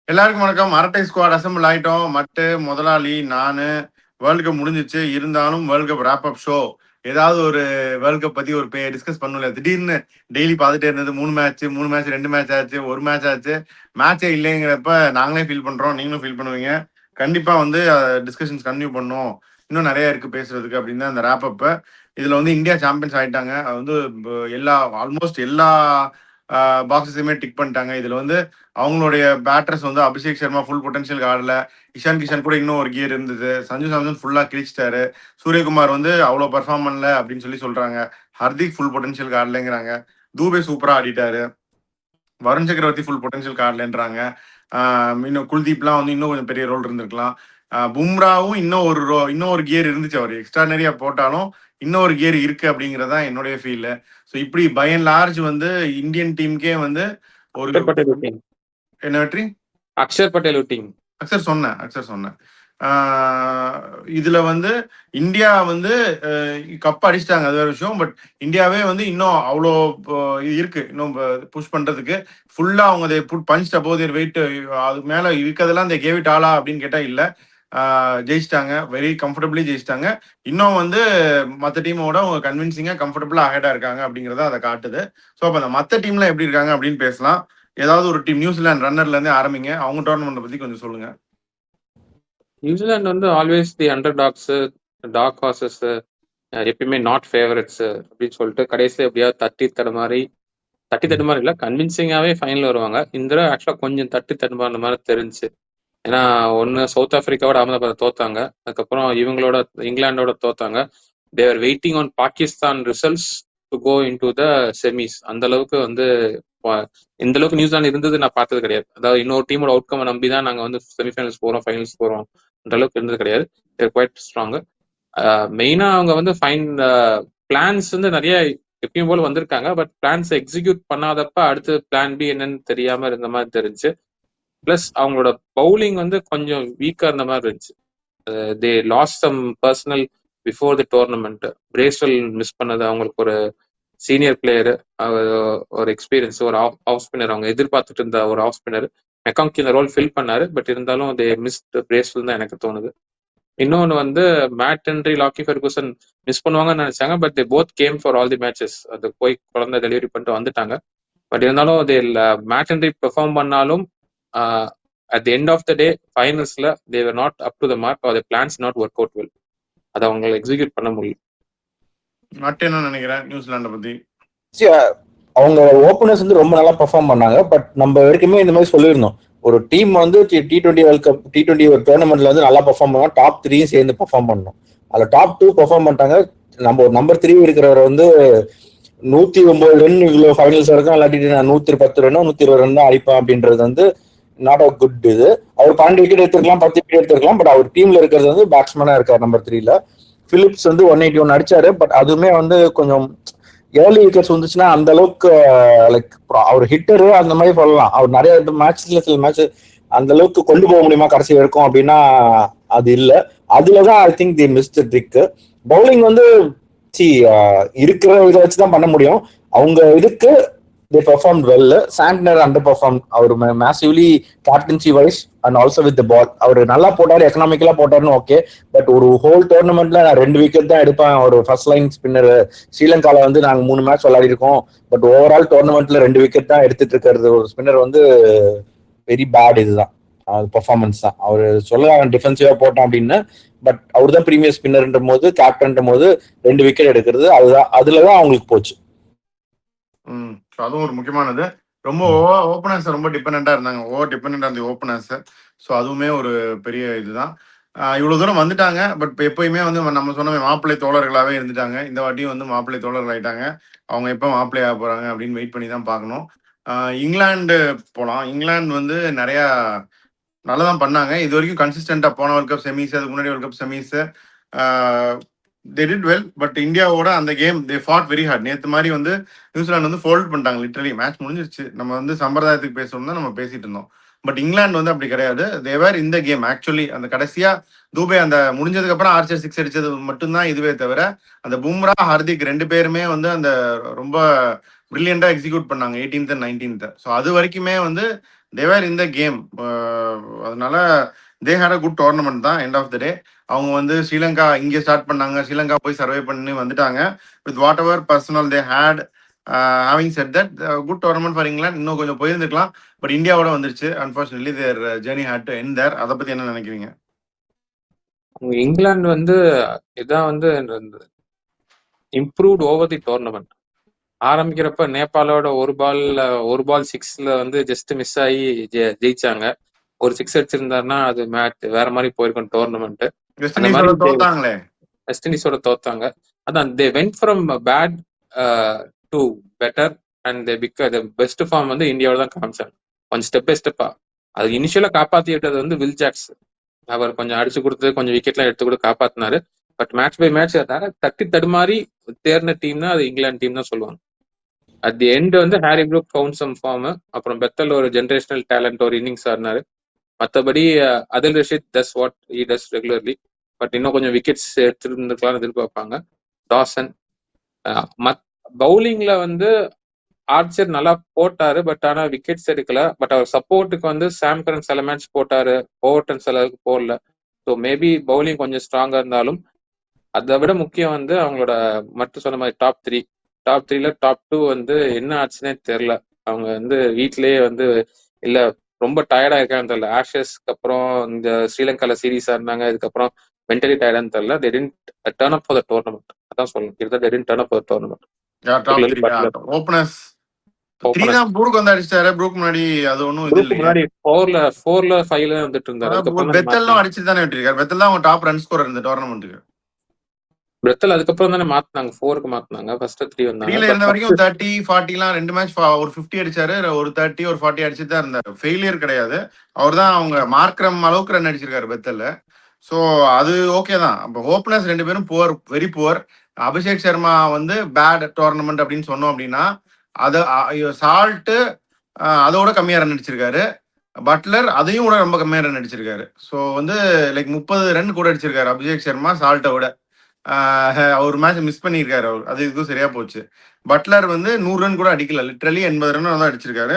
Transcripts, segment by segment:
எல்லாருக்கும் வணக்கம். அரட்டை ஸ்குவாட் அசெம்பிள் ஆயிட்டோம். மட்டு, முதலாளி, நானு. வேர்ல்ட் கப் முடிஞ்சிச்சு. இருந்தாலும் வேர்ல்ட் கப் ரேப் அப் ஷோ. ஏதாவது ஒரு வேர்ல்ட் கப் பத்தி ஒரு டிஸ்கஸ் பண்ணல. திடீர்னு டெய்லி பார்த்துட்டே இருந்தது 3 மேட்ச் 2 மேட்ச் ஆச்சு, 1 மேட்ச் ஆச்சு. மேட்சே இல்லைங்கிறப்ப நாங்களே ஃபீல் பண்றோம், நீங்களும் ஃபீல் பண்ணுவீங்க. கண்டிப்பா வந்து டிஸ்கஷன்ஸ் கன்டினியூ பண்ணோம். இன்னும் நிறைய இருக்கு பேசுறதுக்கு அப்படின்னு தான் அந்த ரேப் அப்ப. இதுல வந்து இந்தியா சாம்பியன்ஸ் ஆயிட்டாங்க. அது வந்து ஆல்மோஸ்ட் எல்லா பாக்ஸஸுமே டிக் பண்ணிட்டாங்க. இதுல வந்து அவங்களுடைய பேட்டர்ஸ் வந்து அபிஷேக் சர்மா ஃபுல் பொட்டன்ஷியல் ஆடல. இஷான் கிஷன் கூட இன்னும் ஒரு கியர் இருந்தது. சஞ்சு சாம்சன் ஃபுல்லா கிழிச்சிட்டாரு. சூரியகுமார் வந்து அவ்வளோ பர்ஃபார்ம் பண்ணல அப்படின்னு சொல்லி சொல்றாங்க. ஹர்திக் ஃபுல் பொட்டன்ஷியல் ஆடலைங்கிறாங்க. தூபே சூப்பரா ஆடிட்டாரு. வருண் சக்கரவர்த்தி ஃபுல் பொட்டன்ஷியல் ஆடலன்றாங்க. இன்னும் குல்தீப்லாம் வந்து இன்னும் கொஞ்சம் பெரிய ரோல் இருந்திருக்கலாம். பும்ராவும் இன்னும் ஒரு கியர் இருந்துச்சு. அவர் எக்ஸ்ட்ரானரியா போட்டாலும் இன்னும் ஒரு கியர் இருக்கு அப்படிங்கறதா என்னுடைய ஃபீல். ஸோ இப்படி பை அண்ட் லார்ஜ் வந்து இந்தியன் டீமுக்கே வந்து ஒரு அக்ஷர் பட்டேல் விட்டிங். என்ன வெற்றி? அக்ஷர் பட்டேல் விட்டிங். அக்சர் சொன்னேன். இதுல வந்து இந்தியா வந்து கப் அடிச்சிட்டாங்க, அது வேற விஷயம். பட் இந்தியாவே வந்து இன்னும் அவ்வளோ இருக்கு, இன்னும் புஷ் பண்றதுக்கு. ஃபுல்லா அவங்க பஞ்ச் அபோவ் தேர் வெயிட். அது மேல இருக்கிறதெல்லாம் இந்த கேவிட் ஆலா அப்படின்னு கேட்டா இல்ல. ஜெயிச்சிட்டாங்க, வெரி கம்ஃபர்டபிளி ஜெயிச்சிட்டாங்க. இன்னும் வந்து மற்ற டீமோட அவங்க கன்வின்சிங்கா கம்ஃபர்டபுளா அஹெடா இருக்காங்க அப்படிங்கறத அதை காட்டுது. ஸோ அப்ப அந்த மற்ற டீம்ல எப்படி இருக்காங்க அப்படின்னு பேசலாம். ஏதாவது ஒரு டீம், நியூசிலாந்து ரன்னர்ல இருந்தே ஆரம்பிங்க. அவங்க டோர்னமெண்ட் பத்தி கொஞ்சம் சொல்லுங்க. நியூசிலாந்து வந்து always the underdogs, dark horses, எப்பயுமே நாட் ஃபேவரட்ஸ் அப்படின்னு சொல்லிட்டு கடைசியில் எப்படியாவது தட்டி தடுமாறி இல்லை, கன்வின்சிங்காவே ஃபைனல் வருவாங்க. இந்த தடவை ஆக்சுவலாக கொஞ்சம் தட்டி தடுமாறின மாதிரி தெரிஞ்சு. ஏன்னா ஒன்று சவுத் ஆப்பிரிக்காவோட அகமதாபாத் தோத்தாங்க, அதுக்கப்புறம் இவங்களோட இங்கிலாண்டோட தோத்தாங்க. They were waiting on Pakistan results to go in to the semis. அந்த அளவுக்கு வந்து இந்த அளவுக்கு நியூசிலாந்து இருந்தது நான் பார்த்தது கிடையாது. அதாவது இன்னொரு டீமோட அவுட்கம் நம்பி தான் நாங்கள் வந்து செமிஃபைனல்ஸ் போகிறோம், ஃபைனல்ஸ் போகிறோம் அந்த அளவுக்கு இருந்தது கிடையாது. Quite strong. மெயினாக அவங்க வந்து பிளான்ஸ் வந்து நிறைய எப்பயும் போல வந்திருக்காங்க. பட் பிளான்ஸ் எக்ஸிக்யூட் பண்ணாதப்ப அடுத்து பிளான் பி என்னன்னு தெரியாம இருந்த மாதிரி தெரிஞ்சு. பிளஸ் அவங்களோட பவுலிங் வந்து கொஞ்சம் வீக்கா இருந்த மாதிரி இருந்துச்சு. They lost some personnel before the tournament. Bracewell miss பண்ணது, அவங்களுக்கு ஒரு சீனியர் பிளேயர், ஒரு எக்ஸ்பீரியன்ஸ், ஒரு ஆஃப் ஸ்பின்னர், அவங்க எதிர்பார்த்துட்டு இருந்த ஒரு ஆஃப் ஸ்பின்னர் மெக்காங்கி இந்த ரோல் ஃபில் பண்ணாரு. பட் இருந்தாலும் தே மிஸ்ட் பிரேஸ்வெல் தான் எனக்கு தோணுது. இன்னொன்று வந்து Matt Henry, Lockie Ferguson miss பண்ணுவாங்கன்னு நினைச்சாங்க. But they both came for all the matches. அது போய் குழந்தை டெலிவரி பண்ணிட்டு வந்துட்டாங்க. பட் இருந்தாலும் தே மேட் ஹென்ரி பெர்ஃபார்ம் பண்ணாலும் at the end of the day ஃபைனல்ஸ்ல they were not up to the mark. Or the plans not work out well. அதை அவங்களை எக்ஸிக்யூட் பண்ண முடியும். மட்டும் என்ன நினைக்கிறேன் நியூசிலாண்டை பத்தி? அவங்க ஓப்பனர்ஸ் வந்து ரொம்ப நல்லா பெர்ஃபார்ம் பண்ணாங்க. பட் நம்ம வரைக்குமே இந்த மாதிரி சொல்லியிருந்தோம், ஒரு டீம் வந்து T20 வேர்ல்ட் கப், T20 டோர்னமெண்ட்ல வந்து நல்லா பெர்ஃபார்ம் பண்ணா டாப் 3 சேர்ந்து பெர்ஃபார்ம் பண்ணணும். அதுல டாப் 2 பெர்ஃபார்ம் பண்ணிட்டாங்க. நம்ம நம்பர் 3 இருக்கிறவர் வந்து 109 ரன் இவ்வளோ ஃபைனல்ஸ் வரைக்கும் இல்லாட்டி நான் 110 ரன்னோ 120 ரன் தான் அடிப்பேன் அப்படின்றது வந்து நாட் அ குட். இது அவர் 12 விக்கெட் எடுத்துருக்கலாம், 10 விக்கெட் எடுத்துருக்கலாம். பட் அவர் டீம்ல இருக்கிறது வந்து பேட்ஸ்மேனா இருக்காரு நம்பர் 3ல. பிலிப்ஸ் வந்து 181 அடிச்சாரு. பட் அதுவுமே வந்து கொஞ்சம் ஏர்லி விக்கெட்ஸ் வந்துச்சுன்னா அந்த அளவுக்கு லைக் அவர் ஹிட்டரு அந்த மாதிரி சொல்லலாம். அவர் நிறைய மேட்ச்ல சில மேட்ச் அந்த அளவுக்கு கொண்டு போக முடியுமா கடைசி வரைக்கும் அப்படின்னா அது இல்லை. அதுலதான் I think the miss the trick. Bowling வந்து இருக்கிற இதை வச்சுதான் பண்ண முடியும். அவங்க இதுக்கு they performed well. Santner underperformed. Our massively captaincy wise and also with the ball. அவர் நல்லா போட்டாரு, எக்கனாமிக்கலா போட்டாருன்னு ஓகே. பட் ஒரு ஹோல் டோர்னமெண்ட்ல நான் 2 விக்கெட் தான் எடுப்பேன் ஒரு ஃபர்ஸ்ட் லைன் ஸ்பின்னர். ஸ்ரீலங்கால வந்து நாங்க 3 மேட்ச் விளையாடி இருக்கோம். பட் ஓவரால் டோர்னமெண்ட்ல 2 விக்கெட் தான் எடுத்துட்டு இருக்கிறது ஒரு ஸ்பின்னர் வந்து வெரி பேட். இதுதான் பெர்ஃபார்மன்ஸ் தான். அவர் சொல்ல டிஃபென்சிவா போட்டான் அப்படின்னு. பட் அவர் தான் பிரீமியர் ஸ்பின்னர்ன்ற போது, கேப்டன் போது 2 விக்கெட் எடுக்கிறது அதுலதான் அவங்களுக்கு போச்சு. அதுவும் ஒரு முக்கியமானது. ரொம்ப ஓப்பனர்ஸ் ரொம்ப டிபெண்டா இருந்தாங்க, ஓவர் டிபெண்டா இருந்த ஓப்பனர்ஸ். ஸோ அதுவுமே ஒரு பெரிய இதுதான். இவ்வளவு தூரம் வந்துட்டாங்க. பட் எப்பயுமே வந்து நம்ம சொன்ன மாப்பிள்ளை தோழர்களாகவே இருந்துட்டாங்க. இந்த வாட்டியும் வந்து மாப்பிள்ளை தோழர்கள் ஆயிட்டாங்க. அவங்க எப்போ மாப்பிள்ளை ஆக போறாங்க அப்படின்னு வெயிட் பண்ணி தான் பார்க்கணும். இங்கிலாந்து போலாம். இங்கிலாந்து வந்து நிறைய நல்லதான் பண்ணாங்க. இது வரைக்கும் கன்சிஸ்டண்டா போன வேர்ல்ட் கப் செமிஸ், அதுக்கு முன்னாடி world cup semis they did well. But இந்தியாவோட அந்த game they fought very hard. நேற்று மாதிரி வந்து நியூசிலாந்து வந்து ஃபோல்ட் பண்ணிட்டாங்க. லிட்டரலி மேட்ச் முடிஞ்சிருச்சு. நம்ம வந்து சம்பிரதாயத்துக்கு பேசணும் தான் நம்ம பேசிட்டு இருந்தோம். பட் இங்கிலாந்து வந்து அப்படி கிடையாது. தேவர் இந்த கேம் ஆக்சுவலி அந்த கடைசியா தூபே அந்த முடிஞ்சதுக்கு அப்புறம் ஆர்ச்சர் 6 அடிச்சது மட்டும்தான் இதுவே தவிர அந்த பும்ரா, ஹர்திக் 2 பேருமே வந்து அந்த ரொம்ப பிரில்லியண்டா எக்ஸிக்யூட் பண்ணாங்க 18th and 19th. ஸோ அது வரைக்குமே வந்து தேவர் இந்த கேம். அதனால they had a good tournament தான். எண்ட் ஆஃப் த டே அவங்க வந்து ஸ்ரீலங்கா இங்கே ஸ்டார்ட் பண்ணாங்க, ஸ்ரீலங்கா போய் சர்வே பண்ணி வந்துட்டாங்க with whatever personnel they had. Having said that good tournament for England. இன்னும் கொஞ்சம் போயிருந்துக்கலாம், பட் இந்தியாவோட வந்துருச்சு. Unfortunately their journey had to end there. அதை பத்தி என்ன நினைக்கிறீங்க? இங்கிலாந்து வந்து இதான் வந்து இம்ப்ரூவ்ட் ஓவர் தி டோர்னமெண்ட். ஆரம்பிக்கிறப்ப நேபாளோட ஒரு பால் 6ல வந்து ஜஸ்ட் மிஸ் ஆகி ஜெயிச்சாங்க. ஒரு 6 அடிச்சிருந்தாருன்னா அது மேட்ச் வேற மாதிரி போயிருக்கும் டோர்னமெண்ட். வெஸ்ட் அந்த மாதிரி இண்டீஸோட தோத்தாங்களே. வெஸ்ட் இண்டீஸோட தோத்தாங்க. அதான் they went from bad to better and they the best form வந்து இந்தியாவோட தான் காமிச்சாங்க. கொஞ்சம் ஸ்டெப் பை ஸ்டெப்பா. அது இனிஷியலா காப்பாத்தி விட்டது வந்து வில் ஜாக்ஸ். அவர் கொஞ்சம் அடிச்சு கொடுத்து கொஞ்சம் விக்கெட்லாம் எடுத்து கூட காப்பாத்தினாரு. பட் மேட்ச் பை மேட்ச் தட்டி தடுமாறி தேர்ந்த டீம்னா அது இங்கிலாந்து டீம் தான் சொல்லுவாங்க. அட் தி எண்ட் வந்து Harry Brook found some form. அப்புறம் பெத்தல் ஒரு ஜென்ரேஷனல் டேலண்ட் ஒரு இன்னிங்ஸ் ஆடினாரு. மற்றபடி அதில் Rashid does what he does regularly. But இன்னும் கொஞ்சம் விக்கெட்ஸ் எடுத்துருந்துருக்கலாம்னு எதிர்பார்ப்பாங்க. டாசன் பவுலிங்ல வந்து ஆர்ச்சர் நல்லா போட்டாரு, பட் ஆனா விக்கெட்ஸ் எடுக்கல. பட் அவர் சப்போர்ட்டுக்கு வந்து சாம் கரன் சில மேட்ச் போட்டாரு, ஓவர்டன் சில அளவுக்கு போடல. ஸோ மேபி பவுலிங் கொஞ்சம் ஸ்ட்ராங்கா இருந்தாலும் அதை விட முக்கியம் வந்து அவங்களோட மட்டும் சொன்ன மாதிரி டாப் 3ல டாப் 2 வந்து என்ன ஆச்சுன்னே தெரியல. அவங்க வந்து வீட்லயே வந்து இல்ல ரொம்ப டயர்டா இருக்கான்னு தெரியல. ஆஷஸ்க்கு அப்புறம் இந்த ஸ்ரீலங்கால சீரீஸா இருந்தாங்க, இதுக்கப்புறம் மென்டலி டயர்டான்னு தெரியல. they didn't turn up for the tournament. அதான் சொல்லணும், கிட்டத்தட்ட they didn't turn up for the tournament. Top 3 openers 3 தான். ப்ரூக் வந்து அடிச்சாரு. ப்ரூக் முன்னாடி அது ஒன்றும் இது இல்லையா? முன்னாடி 4ல 5ல வந்துட்டு இருந்தாரு. அதுக்கப்புறம் பெத்தல்லாம் அடிச்சு தானே விட்டுருக்காரு. பெத்தல் தான் அவங்க டாப் ரன் ஸ்கோரர் இந்த டோர்னமெண்ட்டுக்கு. பெத்தல் அதுக்கப்புறம் தானே மாத்தினாங்க, 4க்கு மாத்தினாங்க. ஃபர்ஸ்ட் 3 வந்தாங்க. 3ல இருந்த வரைக்கும் 30 40லாம் 2 மேட்ச் ஒரு 50 அடிச்சாரு, ஒரு 30 ஒரு 40 அடிச்சுட்டு தான் இருந்தாரு. ஃபெயிலியர் கிடையாது. அவர் தான் அவங்க மார்க்ரம் அளவுக்கு ரன் அடிச்சிருக்காரு பெத்தல்ல. ஸோ அது ஓகே தான். அப்போ ஓப்பனர்ஸ் 2 பேரும் poor, very poor. Abhishek Sharma வந்து பேட் டோர்னமெண்ட் அப்படின்னு சொன்னோம் அப்படின்னா அதை சால்ட்டு அதோட கம்மியாக ரன் அடிச்சிருக்காரு. பட்லர் அதையும் கூட ரொம்ப கம்மியாக ரன் அடிச்சிருக்காரு. ஸோ வந்து லைக் 30 ரன் கூட அடிச்சிருக்காரு அபிஷேக் சர்மா சால்ட்டை விட. ஒரு மேட்ச் மிஸ் பண்ணியிருக்காரு அவர், அது இதுவும் சரியா போச்சு. பட்லர் வந்து 100 ரன் கூட அடிக்கல, லிட்ரலி 80 ரன் தான் அடிச்சிருக்காரு.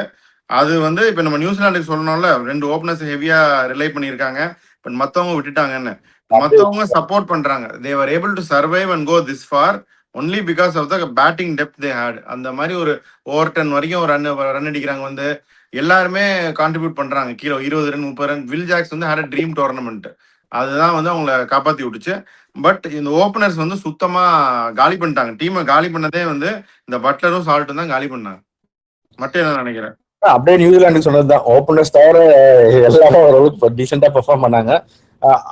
அது வந்து இப்போ நம்ம நியூசிலாண்டுக்கு சொல்லணும்ல, 2 ஓப்பனர்ஸ் ஹெவியா ரிலை பண்ணியிருக்காங்க, பட் மற்றவங்க விட்டுட்டாங்கன்னு. மற்றவங்க சப்போர்ட் பண்றாங்க. They are able to survive and go this far only because of the batting depth they had. அந்த மாதிரி ஒரு ஓவர் வரைக்கும் ரன் அடிக்கிறாங்க. வந்து எல்லாருமே கான்ட்ரிபியூட் பண்றாங்க. கீழே 20 ரன் 30 ரன். வில் ஜாக்ஸ் வந்து ஹேட் அ ட்ரீம் டோர்னமெண்ட். அதுதான் வந்து அவங்கள காப்பாத்தி விட்டுச்சு. பட் இந்த ஓப்பனர்ஸ் வந்து சுத்தமா காலி பண்ணிட்டாங்க. டீமை காலி பண்ணதே வந்து இந்த பட்லரும் சால்ட்டும் தான் காலி பண்ணாங்க. மட்டும் என்ன நினைக்கிறேன்? அப்படியே நியூசிலாந்து சொன்னதுதான். ஓப்பனர்ஸ் தவிர எல்லாரும் ஓரளவுக்கு டீசெண்டா பெர்ஃபார்ம் பண்ணாங்க.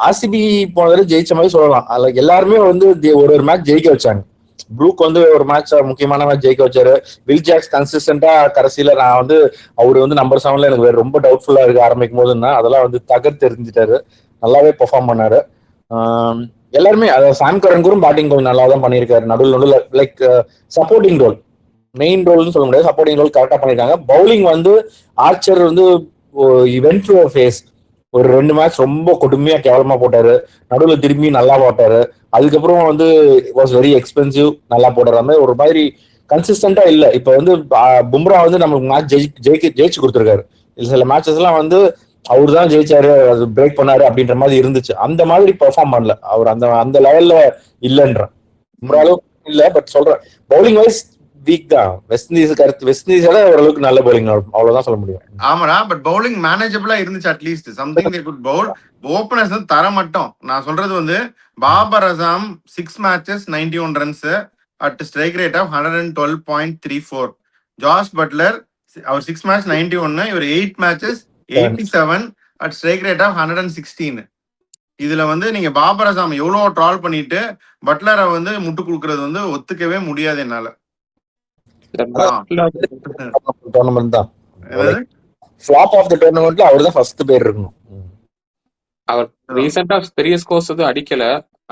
ஆர்சிபி போனது ஜெயிச்ச மாதிரி சொல்லலாம். அதுல எல்லாருமே வந்து ஒரு மேட்ச் ஜெயிக்க வச்சாங்க. ப்ரூக் வந்து ஒரு மேட்ச் முக்கியமான மேட்ச் ஜெயிக்க வச்சாரு. வில் ஜாக்ஸ் கன்சிஸ்டன்டா கடைசியில நான் வந்து அவரு வந்து நம்பர் 7ல எனக்கு ரொம்ப டவுட்ஃபுல்லா இருக்கு ஆரம்பிக்கும் போதுன்னா அதெல்லாம் வந்து தகர்த்து எறிஞ்சிட்டாரு. நல்லாவே பெர்ஃபார்ம் பண்ணாரு. எல்லாருமே அதாவது சாம் கரன் கூட பேட்டிங் கொஞ்சம் நல்லா தான் பண்ணியிருக்காரு. நடுவில் லைக் சப்போர்ட்டிங் ரோல், மெயின் ரோல்னு சொல்ல முடியாது, சப்போர்ட்டிங் ரோல் கரெக்டா பண்ணிருக்காங்க. பவுலிங் வந்து ஆர்ச்சர் வந்து இவென்ட் த்ரூ ஃபேஸ் ஒரு 2 மேட்ச் ரொம்ப கொடுமையா கேவலமா போட்டாரு. நடுவில் திரும்பி நல்லா போட்டாரு. அதுக்கப்புறம் வந்து வாஸ் வெரி எக்ஸ்பென்சிவ், நல்லா போடுற மாதிரி ஒரு மாதிரி கன்சிஸ்டன்டா இல்ல. இப்ப வந்து பும்ரா வந்து நமக்கு மேட்ச் ஜெயிச்சு கொடுத்துருக்காரு. சில மேட்சஸ் எல்லாம் வந்து அவரு தான் ஜெயிச்சாரு, அது பிரேக் பண்ணாரு அப்படின்ற மாதிரி இருந்துச்சு. அந்த மாதிரி பெர்ஃபார்ம் பண்ணல அவர், அந்த லெவல்ல இல்லன்ற பும்ராலும் இல்ல. பட் சொல்றேன் பவுலிங் வைஸ் வீக் தான். வெஸ்ட் இண்டீஸோட ஓரளவுக்கு நல்ல பவுலிங், அவ்வளவுதான் சொல்ல முடியும். ஆமாடா, பட் பவுலிங் மேனேஜபிளா இருந்துச்சு. At least something they could bowl. Openers வந்து தர மட்டும் நான் சொல்றது வந்து Babar Azam 6 matches 91 runs at strike rate of 112.34. Jos Buttler அவர் 6 மேட்ச் 91, இவர் 8 matches 87 at strike rate of 116. இதுல வந்து நீங்க பாபர் அசாம் எவ்வளவு ட்ரால் பண்ணிட்டு பட்லரை வந்து முட்டு கொடுக்கறது வந்து ஒத்துக்கவே முடியாது என்னால. டோர்னமெண்ட் தான் ஃபிளாப் ஆஃப் தி டோர்னமெண்ட்ல அவர்தான் ஃபர்ஸ்ட் பேர் இருக்கணும். அவர் ரீசெண்டா பெரிய ஸ்கோர்ஸ் எதுவும் அடிக்கல.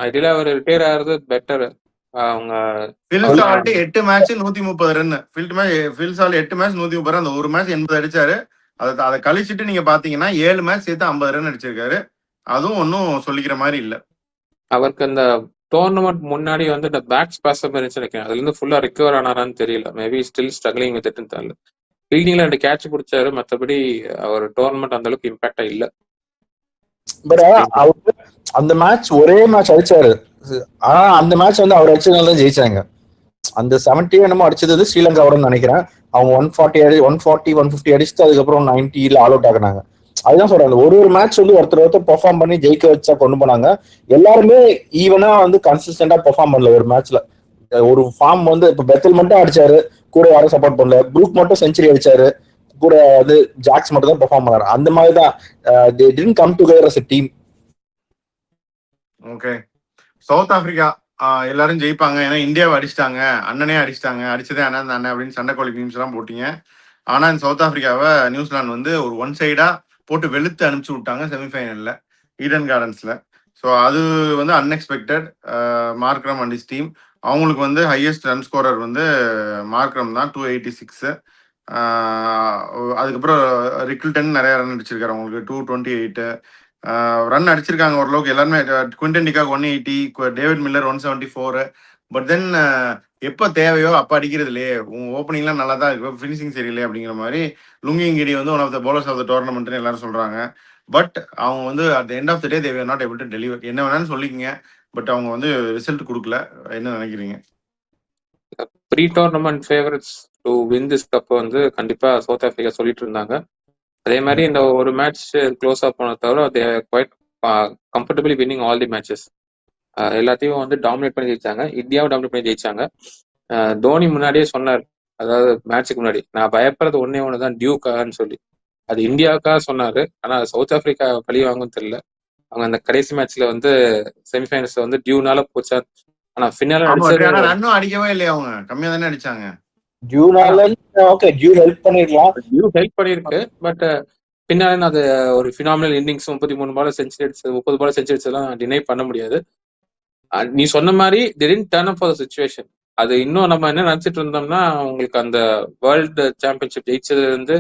ஐடியா அவர் ரிட்டையர் ஆகிறது பெட்டர். அவங்க Phil Salt 8 match 130 run. Phil Salt 8 match 130 run. அந்த ஒரு மேட்ச் 80 அடிச்சாரு. அதை கழிச்சிட்டு நீங்க பாத்தீங்கன்னா 7 மேட்ச் சேர்த்து 50 ரன் அடிச்சிருக்காரு. அதுவும் ஒன்னும் சொல்லிக்கிற மாதிரி இல்ல. அவருக்கு அந்த டோர்னமெண்ட் முன்னாடி வந்து இந்த பேக் ஸ்பாசம் இருந்துச்சு நினைக்கிறேன். அதுல இருந்து ஃபுல்லா ரிகவர் ஆனாரான்னு தெரியல. மேபி ஸ்டில் ஸ்ட்ரகிளிங் வித் இட்னு தெரியல. ஃபீல்டிங்ல 2 கேட்ச் புடிச்சாரு. மத்தபடி அவர் டோர்னமெண்ட் அந்த அளவுக்கு இம்பாக்டா இல்ல. பட் அவரு அந்த மேட்ச் ஒரே மேட்ச் அடிச்சாரு. ஆனா அந்த மேட்ச் வந்து அவர் அடிச்சதுனால தான் ஜெயிச்சாங்க. அந்த 70 என்னமோ அடிச்சது வந்து ஸ்ரீலங்காவோட நினைக்கிறேன். அவங்க 140 அடிச்சுட்டு அதுக்கப்புறம் 90 ஆல் அவுட் ஆகினாங்க. அதுதான் சொல்றாங்க, ஒரு மேட்ச் வந்து ஒருத்தர் பெர்ஃபார்ம் பண்ணி ஜெயிக்க வச்சா கொண்டு போனாங்க. எல்லாருமே ஈவனா வந்து கன்சிஸ்டன்டா பெர்ஃபார்ம் பண்ணல ஒரு மேட்ச்ல. ஒரு ஃபார்ம் வந்து இப்ப பெத்தல் மட்டும் அடிச்சாரு, கூட யாரும் சப்போர்ட் பண்ணல. ப்ரூக் மட்டும் செஞ்சுரி அடிச்சாரு, கூட வந்து ஜாக்ஸ் மட்டும் தான் பெர்ஃபார்ம் பண்ணாரு. அந்த மாதிரி தான் they didn't come together as a team. Okay, south Africa எல்லாரும் ஜெயிப்பாங்க ஏன்னா இந்தியாவை அடிச்சிட்டாங்க, அண்ணனே அடிச்சிட்டாங்க, அடிச்சதே அண்ணன் தானே அப்படின்னு சண்டை கோழி மீம்ஸ் எல்லாம் போட்டீங்க. ஆனா இந்த சவுத் ஆப்பிரிக்காவை நியூசிலாந்து வந்து ஒரு ஒன் சைடா போட்டு வெளுத்து அனுப்பிச்சு விட்டாங்க செமிஃபைனல்ல ஈடன் கார்டன்ஸ்ல. ஸோ அது வந்து unexpected. Markram and is team, அவங்களுக்கு வந்து ஹையஸ்ட் ரன் ஸ்கோரர் வந்து மார்க்ரம் தான் 286. அதுக்கப்புறம் ரிக்கிள்டன் நிறைய ரன் அடிச்சிருக்காரு, அவங்களுக்கு 228 ரன் அடிச்சிருக்காங்க ஓரளவுக்கு எல்லாருமே. Quinton de Kock 180, David Miller 174. But then எப்போ தேவையோ அப்போ அடிக்கிறது இல்லையே, ஓப்பனிங்லாம் நல்லா தான் இருக்கு, ஃபினிஷிங் சரியில்லையே அப்படிங்கிற மாதிரி லுங்கிங்கிடி வந்து one of the bowlers of the டோர்னமெண்ட்னு எல்லாரும் சொல்றாங்க. பட் அவங்க வந்து at end of the day they're not able to deliver. என்ன வேணாலும் சொல்லிக்கங்க, பட் அவங்க வந்து ரிசல்ட் கொடுக்கல. என்ன நினைக்கிறீங்க? Pre tournament favourites to win this cup வந்து கண்டிப்பா சவுத் ஆப்பிரிக்கா சொல்லிட்டு இருந்தாங்க. அதே மாதிரி இந்த ஒரு மேட்ச் க்ளோஸ் ஆஃப் பண்ண தவிர they quite comfortably winning all the matches. எல்லாத்தையும் வந்து டாமினேட் பண்ணி ஜெயிச்சாங்க, இந்தியாவும் டாமினேட் பண்ணி ஜெயிச்சாங்க. தோனி முன்னாடியே சொன்னார், அதாவது மேட்சுக்கு முன்னாடி, நான் பயப்படுறது ஒன்னே ஒண்ணுதான் டியூக்கான்னு சொல்லி. அது இந்தியாவுக்காக சொன்னாரு. ஆனா சவுத் ஆப்பிரிக்கா பழி வாங்கும்னு தெரியல. அவங்க அந்த கடைசி மேட்ச்ல வந்து செமிஃபைனல்ஸ் வந்து டியூனால போச்சா. ஆனா ஃபினால அடிச்சது ரன்னும் அடிக்கவே இல்லையா, அவங்க கம்மியா தானே அடிச்சாங்க. டியூ ஹெல்ப் பண்ணிருக்கலாம், டியூ ஹெல்ப் பண்ணிருக்கு. பட் பின்னால அது ஒரு ஃபினாமினல் இன்னிங்ஸ் 33 பால் செஞ்சுரி அடிச்சது, 30 பால் செஞ்சுரி அடிச்சதெல்லாம் டினை பண்ண முடியாது. நீ சொன்ன மாதிரி they didn't turn up for the situation. அது இன்னும் நம்ம என்ன நினைச்சிட்டு இருந்தோம்னா, உங்களுக்கு அந்த வேர்ல்டு சாம்பியன்ஷிப் ஜெயிச்சது வந்து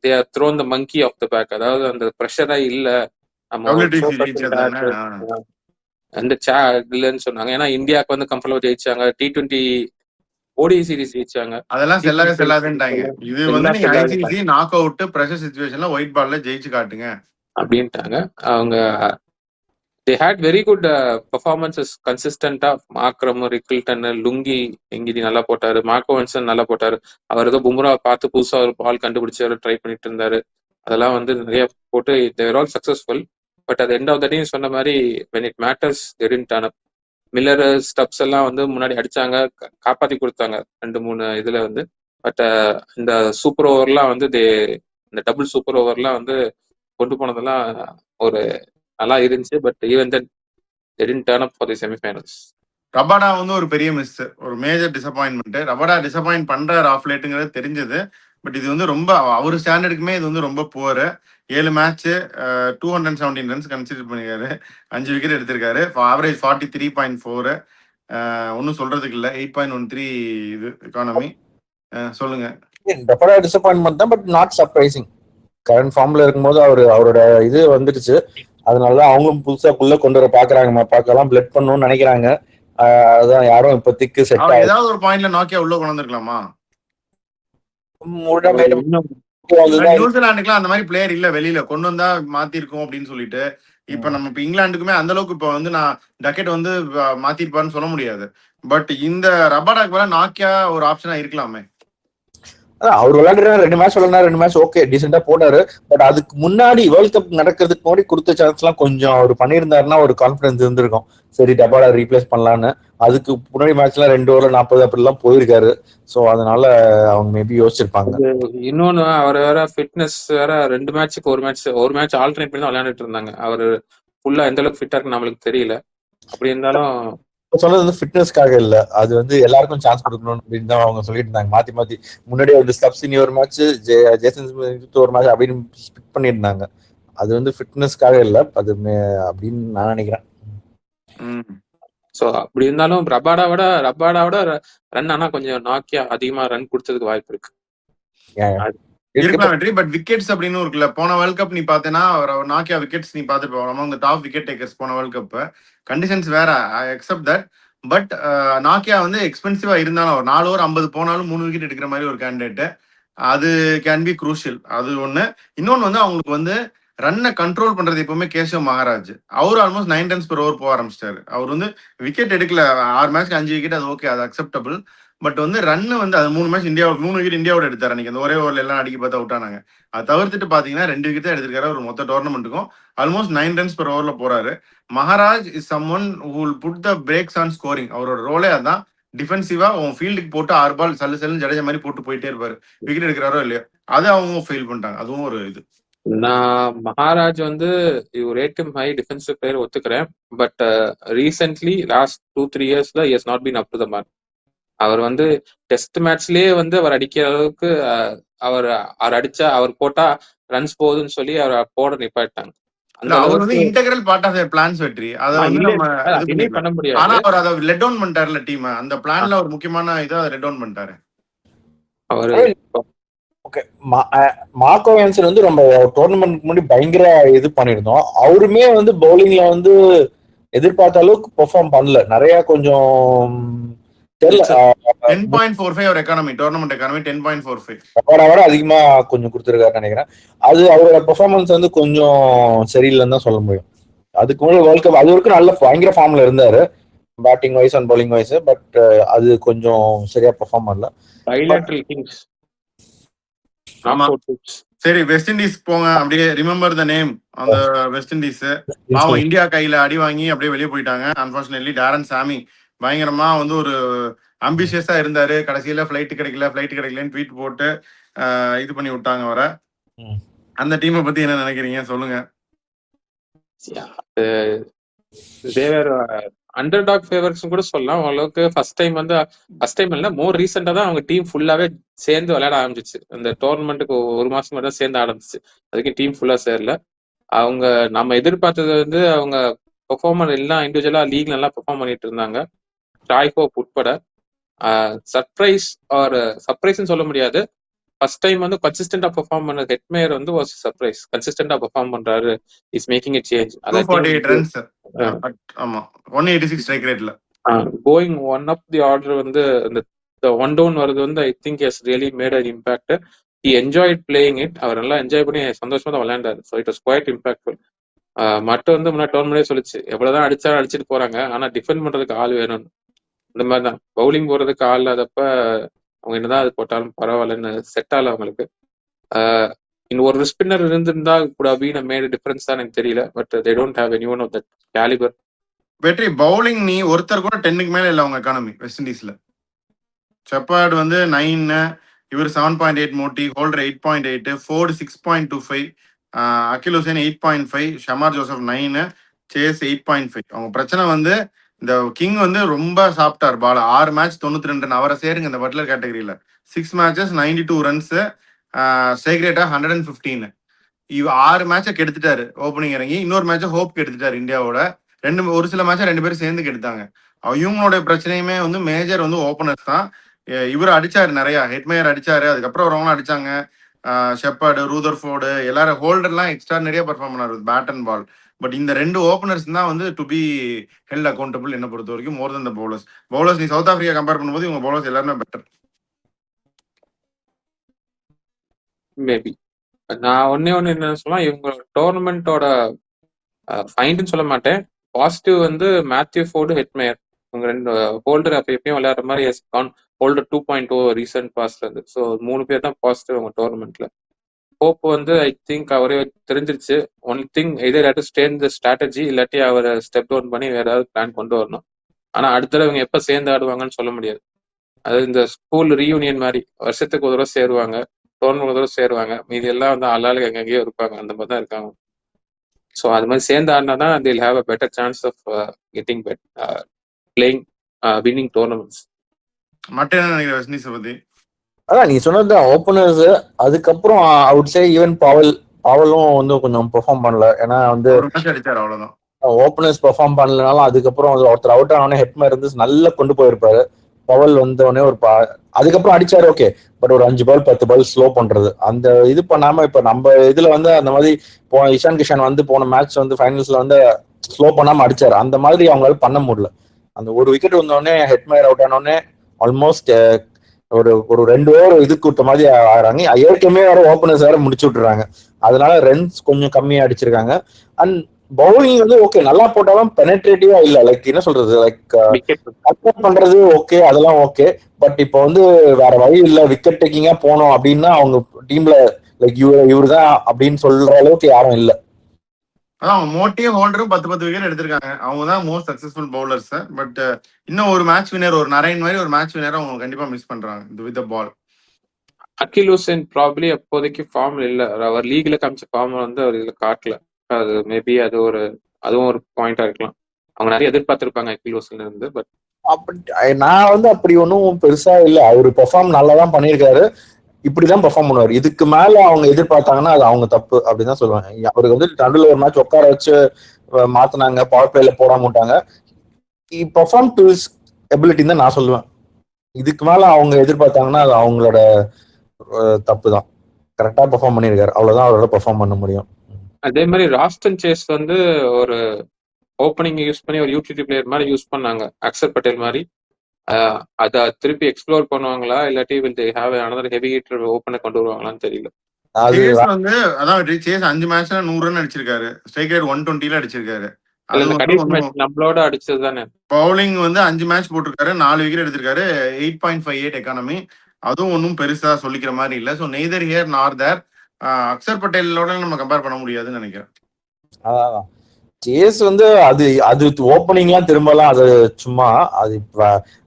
they are thrown the monkey off the back. அதாவது அந்த ப்ரெஷரா இல்ல, நம்ம அந்த இல்லைன்னு சொன்னாங்க. ஏன்னா இந்தியாவுக்கு வந்து கம்ஃபர்டபுள் ஜெயிச்சாங்க, T20 ODI சீரிஸ் ஜெயிச்சாங்க, அதெல்லாம் செல்லவே செல்லாதுன்ட்டாங்க. இது வந்து நீங்க ஐசிசி நாக் அவுட் பிரஷர் சிச்சுவேஷன்ல ஒயிட் பால்ல ஜெயிச்சு காட்டுங்க அப்படின்ட்டாங்க. அவங்க they had very good performances கன்சிஸ்டன்டா. மார்க்ரம், ரிக்கிள்டன், லுங்கி எங்கிடி நல்லா போட்டாரு, மார்க்கோவன்சன் நல்லா போட்டாரு. அவர் ஏதோ பும்ரா பார்த்து புதுசா ஒரு பால் கண்டுபிடிச்சு ட்ரை பண்ணிட்டு இருந்தாரு. அதெல்லாம் வந்து நிறைய போட்டு தேர் ஆல் சக்சஸ்ஃபுல். பட் அது எண்ட் ஆஃப் த டே சொன்ன மாதிரி when it matters they didn't turn up. Miller, Stubbs எல்லாம் வந்து முன்னாடி அடிச்சாங்க, காப்பாத்தி கொடுத்தாங்க 2-3 இதுல வந்து. பட் இந்த சூப்பர் ஓவர்லாம் வந்து இந்த டபுள் சூப்பர் ஓவர்லாம் வந்து கொண்டு போனதெல்லாம் ஒரு நல்லா இருந்துச்சு. But even then they didn't turn up for the semifinals. Rabada வந்து ஒரு பெரிய மிஸ், ஒரு மேஜர் டிசப்பாயின்மெண்ட். ரபாடா டிசப்பாயின்ட் பண்றாரு ஆஃப் லேட்டுங்கிறது தெரிஞ்சது. பட் இது வந்து ரொம்ப அவர் ஸ்டாண்டர்டுக்குமே இது வந்து ரொம்ப புவர். 7 மேட்ச் 217 ரன்ஸ் கன்சிடர் பண்ணிருக்காரு, 5 விக்கெட் எடுத்திருக்காரு, ஆவரேஜ் 43.4. ஒன்னும் சொல்றதுக்கு இல்ல. 8.13 இது எக்கானமி. சொல்லுங்க. ரபாடா டிசப்பாயின்மெண்ட் தான், பட் நாட் சர்ப்ரைசிங். கரண்ட் ஃபார்ம்ல இருக்கும்போது அவரோட இது வந்துடுச்சு. அதனாலதான் அவங்களும் புதுசா குள்ள கொண்டு வர பாக்குறாங்க, பார்க்கலாம் பிளட் பண்ணணும்னு நினைக்கிறாங்க. அதான் யாரும் இப்போதைக்கு செட் ஆகும். ஏதாவது ஒரு பாயிண்ட்ல நாக்கியா உள்ள கொண்டு வந்திருக்கலாமா? நியூசிலாந்துக்குலாம் அந்த மாதிரி பிளேயர் இல்ல, வெளியில கொண்டு வந்தா மாத்திருக்கோம் அப்படின்னு சொல்லிட்டு. இப்ப நம்ம இப்ப இங்கிலாந்துக்குமே அந்த அளவுக்கு இப்ப வந்து நான் டக்கெட் வந்து மாத்திருப்பான்னு சொல்ல முடியாது. பட் இந்த ரபாடாக்கு மேல நாக்கியா ஒரு ஆப்ஷனா இருக்கலாமே. அவர் விளையாடுற 2 மேட்ச் விளையாடுற 2 மேட்ச் ஓகே டீசெண்டா போட்டாரு. பட் அதுக்கு முன்னாடி வேர்ல்ட் கப் நடக்கிறதுக்கு முன்னாடி கொடுத்த சான்ஸ் எல்லாம் கொஞ்சம் அவர் பண்ணியிருந்தாருன்னா ஒரு கான்பிடன்ஸ் இருந்திருக்கும், சரி டபாடா ரீப்ளேஸ் பண்ணலான்னு. அதுக்கு முன்னாடி மேட்ச்லாம் 2 ஓவர் 40 அப்படிலாம் போயிருக்காரு. ஸோ அதனால அவங்க மேபி யோசிச்சிருப்பாங்க. இன்னொன்னு அவர் வேற ஃபிட்னஸ் வேற 2 மேட்சுக்கு ஒரு மேட்ச் ஆல்டர்னேட் பண்ணி தான் விளையாண்டுட்டு இருந்தாங்க. அவர் ஃபுல்லா எந்த அளவுக்கு ஃபிட்டா இருக்கு நம்மளுக்கு தெரியல. அப்படி இருந்தாலும் சொன்னது வந்து ஃபிட்னஸ்க்காக இல்ல, அது வந்து எல்லாருக்கும் சான்ஸ் கொடுக்கணும் அப்படின்னு தான் அவங்க சொல்லிட்டு இருந்தாங்க. மாத்தி முன்னாடியே வந்து ஸ்டப்ஸினி ஒரு மேட்ச், ஜேசன் ஒரு மேட்ச் அப்படின்னு பிக் பண்ணியிருந்தாங்க. அது வந்து ஃபிட்னஸ்க்காக இல்ல, அது அப்படின்னு நான் நினைக்கிறேன். ஸோ அப்படி இருந்தாலும் ரபாடாவோட ரன் ஆனா கொஞ்சம் நாக்கியா அதிகமா ரன் கொடுத்ததுக்கு வாய்ப்பு இருக்கு. இருக்கலாம் வெற்றி. பட் விக்கெட்ஸ் அப்படின்னு இருக்குல்ல, போன வேர்ல்ட் கப் நீ பார்த்தேன்னா நாக்கியா விக்கெட்ஸ் நீ பார்த்துட்டு போகலாம். இந்த டாப் விக்கெட் டேக்கர்ஸ் போன வேர்ல்ட் கப் கண்டிஷன்ஸ் வேற, ஐ அக்செப்ட் தட். பட் நாக்கியா வந்து எக்ஸ்பென்சிவா இருந்தாலும் ஒரு 4 ஓவர் 50 போனாலும் 3 விக்கெட் எடுக்கிற மாதிரி ஒரு கேண்டிடேட். அது கேன் பி குரூஷியல். அது ஒண்ணு. இன்னொன்னு வந்து அவங்களுக்கு வந்து ரன்னை கண்ட்ரோல் பண்றது எப்பவுமே கேசவ் மகாராஜ். அவர் ஆல்மோஸ்ட் 9 ரன்ஸ் per ஓவர் போக ஆரம்பிச்சிட்டாரு. அவர் வந்து விக்கெட் எடுக்கல. 6 மேட்ச்க்கு 5 விக்கெட், அது ஓகே, அது அக்செப்டபிள். பட் வந்து ரன் வந்து அது 3 மேட்ச் இந்தியாவுக்கு 3 விக்கெட் இந்தியாவோட எடுத்தாரு அன்னைக்கு. அந்த ஒரே ஓவர்ல எல்லாம் அடிக்க பார்த்து அவுட் ஆனாங்க. அது தவிர்த்துட்டு பாத்தீங்கன்னா 2 விக்கெட் தான் எடுத்திருக்காரு ஒரு மொத்த டோர்னமெண்ட்டுக்கும். ஆல்மோஸ்ட் 9 ரன்ஸ் per ஓவர்ல போறாரு. Maharaj is someone who will put the brakes on scoring. அவரோட ரோலே அதான். டிஃபென்சிவா உன் ஃபீல்டுக்கு போட்டு 6 பால் சல்லு சல்லுன்னு ஜடேஜா மாதிரி போட்டு போயிட்டே இருப்பாரு. விக்கெட் எடுக்கிறாரோ இல்லையோ, அதை அவங்க ஃபெயில் பண்ணிட்டாங்க. அதுவும் ஒரு இது. நான் மகாராஜ் வந்து you rate him high defensive player ஒத்துக்கிறேன். பட் ரீசென்ட்லி லாஸ்ட் 2-3 இயர்ஸ்ல he has not been up to the mark. அவர் வந்து டெஸ்ட் மேட்ச்லயே வந்து அவர் அடிக்கிற அளவுக்கு அவர் அடிச்சா அவர் போட்டா ரன்ஸ் போகுதுன்னு சொல்லி அவர் போட நிப்பாட்டாங்க. அந்த அவர் வந்து அளவுக்கு இன்டெகிரல் பார்ட் ஆஃப் பிளான்ஸ் வெற்றி. அதை வந்து இல்ல நம்ம இது அதுவுமே பண்ணிக்கலாம். பண்ண ஆனா முடியாது. அவர் அதை லெட் டவுன் பண்ணிட்டாருல டீம். அந்த பிளான்ல ஒரு முக்கியமான இதை லெட் டவுன் பண்ணிட்டாரு. அவரு ஓகே, மார்க்கோ ஹான்சன் வந்து நம்ம டோர்னமெண்ட் முன்னாடி பயங்கர இது பண்ணிருந்தோம். அவருமே வந்து பவுலிங்ல வந்து எதிர்பார்த்த அளவுக்கு பெர்ஃபார்ம் பண்ணல. நிறைய கொஞ்சம் தெரியல. 10.45 அவர் எக்கானமி, டோர்னமெண்ட் எக்கானமி 10.45. விட அதிகமா கொஞ்சம் கொடுத்துருக்காருன்னு நினைக்கிறேன். அது அவரோட பெர்ஃபார்மன்ஸ் வந்து கொஞ்சம் சரியில்லைன்னு தான் சொல்ல முடியும். அதுக்கு முன்னாடி வேர்ல்ட் கப் அது வரைக்கும் நல்ல பயங்கர ஃபார்ம்ல இருந்தாரு, batting wise and bowling wise. But அது கொஞ்சம் சரியா பெர்ஃபார்ம் பண்ணல. Bilateral kings. சரி, வெஸ்ட் இண்டீஸ் போங்க. அப்படியே ரிமெம்பர் த நேம். அந்த வெஸ்ட் இண்டீஸ் பாவம் இந்தியா கையில அடி வாங்கி அப்படியே வெளியே போயிட்டாங்க. அன்பார்ச்சுனேட்லி டாரன் சாமி பயங்கரமா வந்து ஒரு அம்பிஷியஸா இருந்தாரு. கடைசியில ஃபிளைட் கிடைக்கலன்னு ட்வீட் போட்டு இது பண்ணி விட்டாங்க அவரை. அந்த டீமை பத்தி என்ன நினைக்கிறீங்க சொல்லுங்க. அண்டர்டாக் ஃபேவர்ஸ் கூட சொல்லலாம். ஓரளவுக்கு ஃபர்ஸ்ட் டைம் இல்ல, மோர் ரீசெண்டா தான் அவங்க டீம் ஃபுல்லாவே சேர்ந்து விளையாட ஆரம்பிச்சிச்சு. இந்த டோர்னமெண்ட்டுக்கு ஒரு மாசம் மட்டும் தான் சேர்ந்து ஆரம்பிச்சு. அதுக்கு டீம் ஃபுல்லா சேரல. அவங்க நம்ம எதிர்பார்த்தது வந்து அவங்க பெர்ஃபார்மர் எல்லாம் இண்டிவிஜுவலா லீக்ல நல்லா பெர்ஃபார்ம் பண்ணிட்டு இருந்தாங்க, ட்ராய் ஹோப் உட்பட. சர்ப்ரைஸ்ன்னு சொல்ல முடியாது. ஃபர்ஸ்ட் டைம் வந்து கன்சிஸ்டன்டா பெர்ஃபார்ம் பண்ண ஹெட்மேயர் வந்து வாஸ் சர்ப்ரைஸ். கன்சிஸ்டன்டா பெர்ஃபார்ம் பண்றாரு, is making it change. 248 runs. ஆமா, 186 ஸ்ட்ரைக் ரேட்ல going one up the order வந்து இந்த ஒன் டவுன் வருது வந்து I think has really made an impact. He enjoyed playing it. அவர் நல்லா என்ஜாய் பண்ணி சந்தோஷமா தான் விளையாண்டாரு. So it was quite impactful. மட்டும் வந்து முன்னாடி டோர்னமெண்டே சொல்லிச்சு, எவ்வளவுதான் அடிச்சாலும் அடிச்சுட்டு போறாங்க, ஆனா டிஃபெண்ட் பண்றதுக்கு ஆள் வேணும்னு. இந்த மாதிரி தான் பவுலிங் போறதுக்கு ஆள் இல்லாதப்ப அவங்க என்னதான் அது போட்டாலும் பரவாயில்லன்னு செட் ஆகல அவங்களுக்கு. இன்னும் ஒரு ஸ்பின்னர் இருந்திருந்தா கூட பீன் மேட் டிஃபரன்ஸ் தான் எனக்கு தெரியல. But they don't have anyone of that calibre. வெற்றி பவுலிங் நீ ஒருத்தர் கூட 10க்கு மேல இல்ல அவங்க எக்கானமி வெஸ்ட் இண்டீஸ்ல. செப்பார்ட் வந்து 9, இவர் 7.8, மோட்டி ஹோல்டர் 8.8, ஃபோர்டு 6.25, அகில் ஹுசேன் 8.5, ஷமார் ஜோசப் 9, சேஸ் 8.5. அவங்க பிரச்சனை வந்து இந்த கிங் வந்து ரொம்ப சாப்பிட்டார் பால். 6 மேட்ச் 92 ரன். அவரை சேருங்க இந்த பட்லர் கேட்டகரியில. 6 மேட்சஸ் 92 ரன்ஸ், ஸ்ட்ரைக் ரேட்டா 115. 6 மேட்சை கெடுத்துட்டாரு ஓப்பனிங் இறங்கி. இன்னொரு மேட்சை ஹோப் கெடுத்துட்டாரு இந்தியாவோட. ஒரு சில மேட்சை 2 பேரும் சேர்ந்து கெடுத்தாங்க. இவங்களோட பிரச்சனையுமே வந்து மேஜர் வந்து ஓப்பனர்ஸ் தான். இவர் அடிச்சாரு நிறைய, ஹெட்மேயர் அடிச்சாரு, அதுக்கப்புறம் வரவங்களும் அடிச்சாங்க. ஷெப்பர்டு, ரூதர்ஃபோர்டு, எல்லாரும் ஹோல்டர்லாம் எக்ஸ்ட்ரா நிறைய பர்ஃபார்ம் பண்ணாரு பேட் அண்ட் பால். பட் இந்த 2 ஓப்பனர்ஸ் தான் வந்து டு பி ஹெல்ட் அக்கௌண்டபிள் என்ன பொறுத்த வரைக்கும், மோர் தென் த பவுலர்ஸ். நீ சவுத் ஆப்பிரிக்கா கம்பேர் பண்ணும்போது இவங்க பவுலர்ஸ் எல்லாருமே பெட்டர். மேபி நான் ஒன்னே என்ன சொல்லலாம், இவங்க டோர்னமெண்டோட ஃபைண்டுன்னு சொல்ல மாட்டேன், பாசிட்டிவ் வந்து மேத்யூ ஃபோர்டு, ஹெட்மேயர். இவங்க 2 ஹோல்டர் அப்போ எப்பயும் விளையாடுற மாதிரி ஹோல்டர் 2.0 ரீசென்ட் பாஸ்ட்ல இருந்து. ஸோ 3 பேர் தான் பாசிட்டிவ் அவங்க டோர்னமெண்ட்ல. ஹோப் வந்து ஐ திங்க் அவரே தெரிஞ்சிருச்சு. One thing either to stay இந்த ஸ்ட்ராட்டஜி, இல்லாட்டி அவரை ஸ்டெப் டவுன் பண்ணி வேற ஏதாவது பிளான் கொண்டு வரணும். ஆனா அடுத்த இவங்க எப்ப சேர்ந்து ஆடுவாங்கன்னு சொல்ல முடியாது. அது இந்த ஸ்கூல் ரீயூனியன் மாதிரி வருஷத்துக்கு ஒரு தடவை சேருவாங்க, டோர்னமெண்ட் ஒரு தடவை சேருவாங்க, மீதி எல்லாம் வந்து ஆளாளுக்கு எங்கெங்கேயோ இருப்பாங்க. அந்த மாதிரி தான் இருக்காங்க. ஸோ அது மாதிரி சேர்ந்து ஆடினா தான் they'll have a better chance of getting playing winning tournaments. மட்டும் என்ன நினைக்கிற வெஸ்ட் இண்டீஸ் பத்தி? அதான் நீ சொன்னதுதான் ஓப்பனர்ஸ். அதுக்கப்புறம் அவுட் சே ஈவன் பாவலும் வந்து கொஞ்சம் பெர்ஃபார்ம் பண்ணல. ஏன்னா வந்து அடிச்சாரு அவ்வளவுதான். ஓப்பனர்ஸ் பெர்ஃபார்ம் பண்ணலனாலும் அதுக்கப்புறம் ஒருத்தர் அவுட் ஆனோடனே ஹெட்மேயர் இருந்து நல்லா கொண்டு போயிருப்பாரு. பவல் வந்தோடனே அதுக்கப்புறம் அடிச்சாரு, ஓகே. பட் ஒரு 5 பால் 10 பால் ஸ்லோ பண்றது அந்த இது பண்ணாம இப்ப நம்ம இதுல வந்து அந்த மாதிரி இஷான் கிஷன் வந்து போன மேட்ச் வந்து ஃபைனல்ஸ்ல வந்து ஸ்லோ பண்ணாம அடிச்சாரு. அந்த மாதிரி அவங்களால பண்ண முடியல. அந்த ஒரு விக்கெட் வந்தோடனே ஹெட்மேயர் அவுட் ஆனோடனே ஆல்மோஸ்ட் ஒரு ஒரு 2 ஓவர் இது கொடுத்த மாதிரி ஆடுறாங்க. ஏற்கனவே வேற ஓப்பனர்ஸ் வேற முடிச்சு விட்டுறாங்க. அதனால ரன்ஸ் கொஞ்சம் கம்மியா அடிச்சிருக்காங்க. அண்ட் பவுலிங் வந்து ஓகே நல்லா போட்டாலும் பெனட்ரேட்டிவா இல்ல. லைக் என்ன சொல்றது, லைக் விக்கெட் கட் பண்றது ஓகே, அதெல்லாம் ஓகே. பட் இப்போ வந்து வேற வழி இல்ல, விக்கெட் டேக்கிங்கா போனோம் அப்படின்னா அவங்க டீம்ல லைக் இவரு தான் அப்படின்னு சொல்ற அளவுக்கு யாரும் இல்ல. அதான் அவங்க மோட்டியே ஹோல்டரும் 10 விக்கெட் எடுத்திருக்காங்க. அவங்க தான் மோஸ்ட் சக்சஸ்ஃபுல் பவுலர்ஸ். பட் இன்னும் ஒரு மேட்ச் வினர், ஒரு நரேன் மாதிரி ஒரு மேட்ச் வினர் அவங்க கண்டிப்பா மிஸ் பண்றாங்க with the ball. Akeal Hosein probably அப்போதைக்கு ஃபார்ம்ல இல்ல. அவர் லீக்ல காமிச்ச ஃபார்ம் வந்து அவர் இதுல காட்டல. அது மேபி அதுவும் ஒரு பாயிண்டா இருக்கலாம். அவங்க நிறைய எதிர்பார்த்திருப்பாங்க அகில் ஹுசைன்ல இருந்து. பட் நான் வந்து அப்படி ஒன்றும் பெருசா இல்ல. அவரு பெர்ஃபார்ம் நல்லா தான் பண்ணியிருக்காரு. இப்படிதான் பெர்ஃபார்ம் பண்ணுவார். இதுக்கு மேல அவங்க எதிர்பார்த்தாங்கன்னா அது அவங்க தப்பு அப்படின்னு தான் சொல்லுவாங்க. அவருக்கு வந்து நடுவில் ஒரு மேட்ச் உட்கார வச்சு மாத்தினாங்க, பவர் பிளேல போடாம விட்டாங்க. பெர்ஃபார்ம் டு ஹிஸ் எபிலிட்டின்னு தான் நான் சொல்லுவேன். இதுக்கு மேல அவங்க எதிர்பார்த்தாங்கன்னா அது அவங்களோட தப்பு தான். கரெக்டா பெர்ஃபார்ம் பண்ணியிருக்காரு, அவ்வளவுதான் அவரோட பெர்ஃபார்ம் பண்ண முடியும். அதே மாதிரி ராஸ்டன் சேஸ் வந்து ஒரு ஓப்பனிங் யூஸ் பண்ணி ஒரு யூடிலிட்டி பிளேயர் மாதிரி யூஸ் பண்ணாங்க, அக்ஷர் பட்டேல் மாதிரி. அதை திருப்பி எக்ஸ்ப்ளோர் பண்ணுவாங்களா, இல்லாட்டி will they have another heavy hitter ஓப்பனை கொண்டு வருவாங்களான்னு தெரியல. அது சேஸ் வந்து அதான் சேஸ் 5 மேட்ச்ல 100 ரன் அடிச்சிருக்காரு. ஸ்ட்ரைக் ரேட் 120ல அடிச்சிருக்காரு. இல்ல, இந்த கடைசி மேட்ச் நம்மளோட அடிச்சது தானே. பவுலிங் வந்து 5 மேட்ச் போட்டிருக்காரு, 4 விக்கெட் எடுத்திருக்காரு, 8.58 எக்கானமி. அதுவும் ஒன்றும் பெருசா சொல்லிக்கிற மாதிரி இல்ல. ஸோ நெய்தர் ஹியர் நார் தேர். அக்ஷர் பட்டேலோட நம்ம கம்பேர் பண்ண முடியாதுன்னு நினைக்கிறேன். சேஸ் வந்து அது ஓப்பனிங்லாம் திரும்பலாம், அது சும்மா அது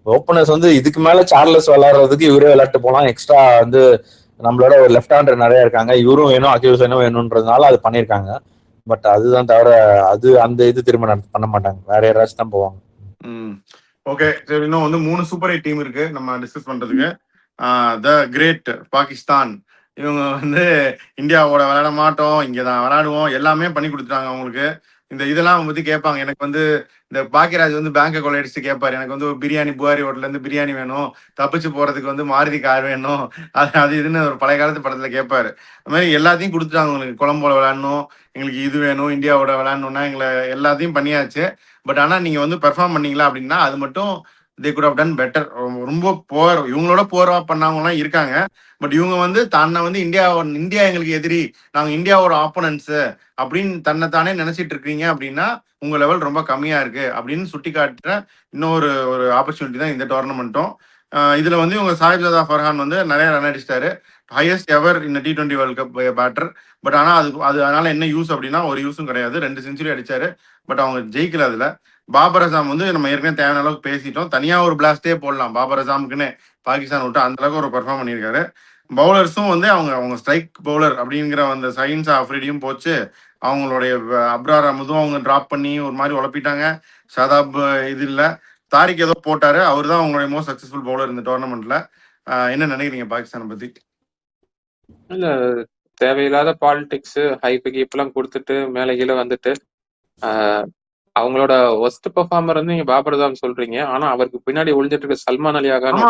ஓப்பனர்ஸ் வந்து இதுக்கு மேல சார்லஸ் விளையாடுறதுக்கு இவரே விளையாட்டு போலாம். எக்ஸ்ட்ரா வந்து நம்மளோட ஒரு லெஃப்ட் ஹேண்டர் நிறைய இருக்காங்க, இவரும் வேணும் அகில் ஹுசைனும் வேணும்ன்றதுனால அது பண்ணிருக்காங்க. பட் அதுதான் தவிர அது அந்த இது திரும்ப பண்ண மாட்டாங்க, வேற யாராச்சும் தான் போவாங்க. ஓகே, சரி. இன்னும் வந்து 3 சூப்பர் 8 டீம் இருக்கு நம்ம டிஸ்கஸ் பண்றதுக்கு. த கிரேட் பாகிஸ்தான், இவங்க வந்து இந்தியாவோட விளையாட மாட்டோம், இங்கதான் விளையாடுவோம், எல்லாமே பண்ணி கொடுத்துட்டாங்க அவங்களுக்கு. இந்த இதெல்லாம் பத்தி கேட்பாங்க. எனக்கு வந்து இந்த பாக்கியராஜ் வந்து பேங்கை கொள்ளையடிச்சு கேட்பாரு, எனக்கு வந்து ஒரு பிரியாணி புகாரி ஹோட்டல்ல இருந்து பிரியாணி வேணும், தப்பிச்சு போறதுக்கு வந்து மாருதி கார் வேணும், அது இதுன்னு ஒரு பழைய காலத்து படத்துல கேட்பாரு. அது மாதிரி எல்லாத்தையும் கொடுத்துட்டாங்க. உங்களுக்கு கொலம்போல விளையாடணும், எங்களுக்கு இது வேணும், இந்தியாவோட விளையாடணும்னா எங்களை எல்லாத்தையும் பண்ணியாச்சு. பட் ஆனா நீங்க வந்து பெர்ஃபார்ம் பண்ணீங்களா அப்படின்னா அது மட்டும் they could have done better. ரொம்ப போர், இவங்களோட போரா பண்ணவங்கலாம் இருக்காங்க. பட் இவங்க வந்து தன்னை வந்து இந்தியா எங்களுக்கு எதிரி, நாங்க இந்தியாவோட ஆப்போனன்ஸ் அப்படின்னு தன்னைத்தானே நினைச்சிட்டு இருக்கீங்க அப்படின்னா உங்க லெவல் ரொம்ப கம்மியா இருக்கு அப்படின்னு சுட்டி காட்டுற இன்னொரு ஒரு ஆப்பர்ச்சுனிட்டி தான் இந்த டோர்னமெண்ட்டும். இதுல வந்து இவங்க சாஹிப்ஜாதா ஃபர்ஹான் வந்து நிறைய ரன் அடிச்சிட்டாரு, ஹையஸ்ட் எவர் இந்த T20 world cup batter. But ஆனா அது அதனால என்ன யூஸ் அப்படின்னா ஒரு யூஸும் கிடையாது. 2 செஞ்சுரி அடிச்சாரு, பட் அவங்க ஜெயிக்கல அதுல. பாபர் அசாம் வந்து நம்ம ஏற்கனவே தேவையான அளவுக்கு பேசிட்டோம், தனியா ஒரு பிளாஸ்டே போடலாம் பாபர் அசாமுக்குன்னு, பாகிஸ்தான் விட்டு அந்த அளவுக்கு ஒரு பெர்ஃபார்ம் பண்ணியிருக்காரு. பவுலர்ஸும் வந்து அவங்க ஸ்ட்ரைக் பவுலர் அப்படிங்கிற அந்த சயின்ஸ் ஆஃப்ரிடியும் போச்சு. அவங்களுடைய அப்ரார் அமுதும் அவங்க டிராப் பண்ணி ஒரு மாதிரி உழப்பிட்டாங்க. ஷாதாப் இது இல்லை, தாரிக் ஏதோ போட்டாரு, அவர் தான் அவங்களுடைய மோஸ்ட் சக்சஸ்ஃபுல் பவுலர் இந்த டோர்னமெண்ட்ல. என்ன நினைக்கிறீங்க பாகிஸ்தானை பத்தி? இல்ல, தேவையில்லாத பாலிடிக்ஸ் ஹைப் கீப்லாம் கொடுத்துட்டு மேல கீழே வந்துட்டு அவங்களோட ஒஸ்ட் பெர்ஃபார்மர் வந்து நீங்க பாபர் அசாம் சொல்றீங்க, ஆனா அவருக்கு பின்னாடி ஒளிஞ்சிட்டு இருக்க சல்மான் அலி ஆகான்னு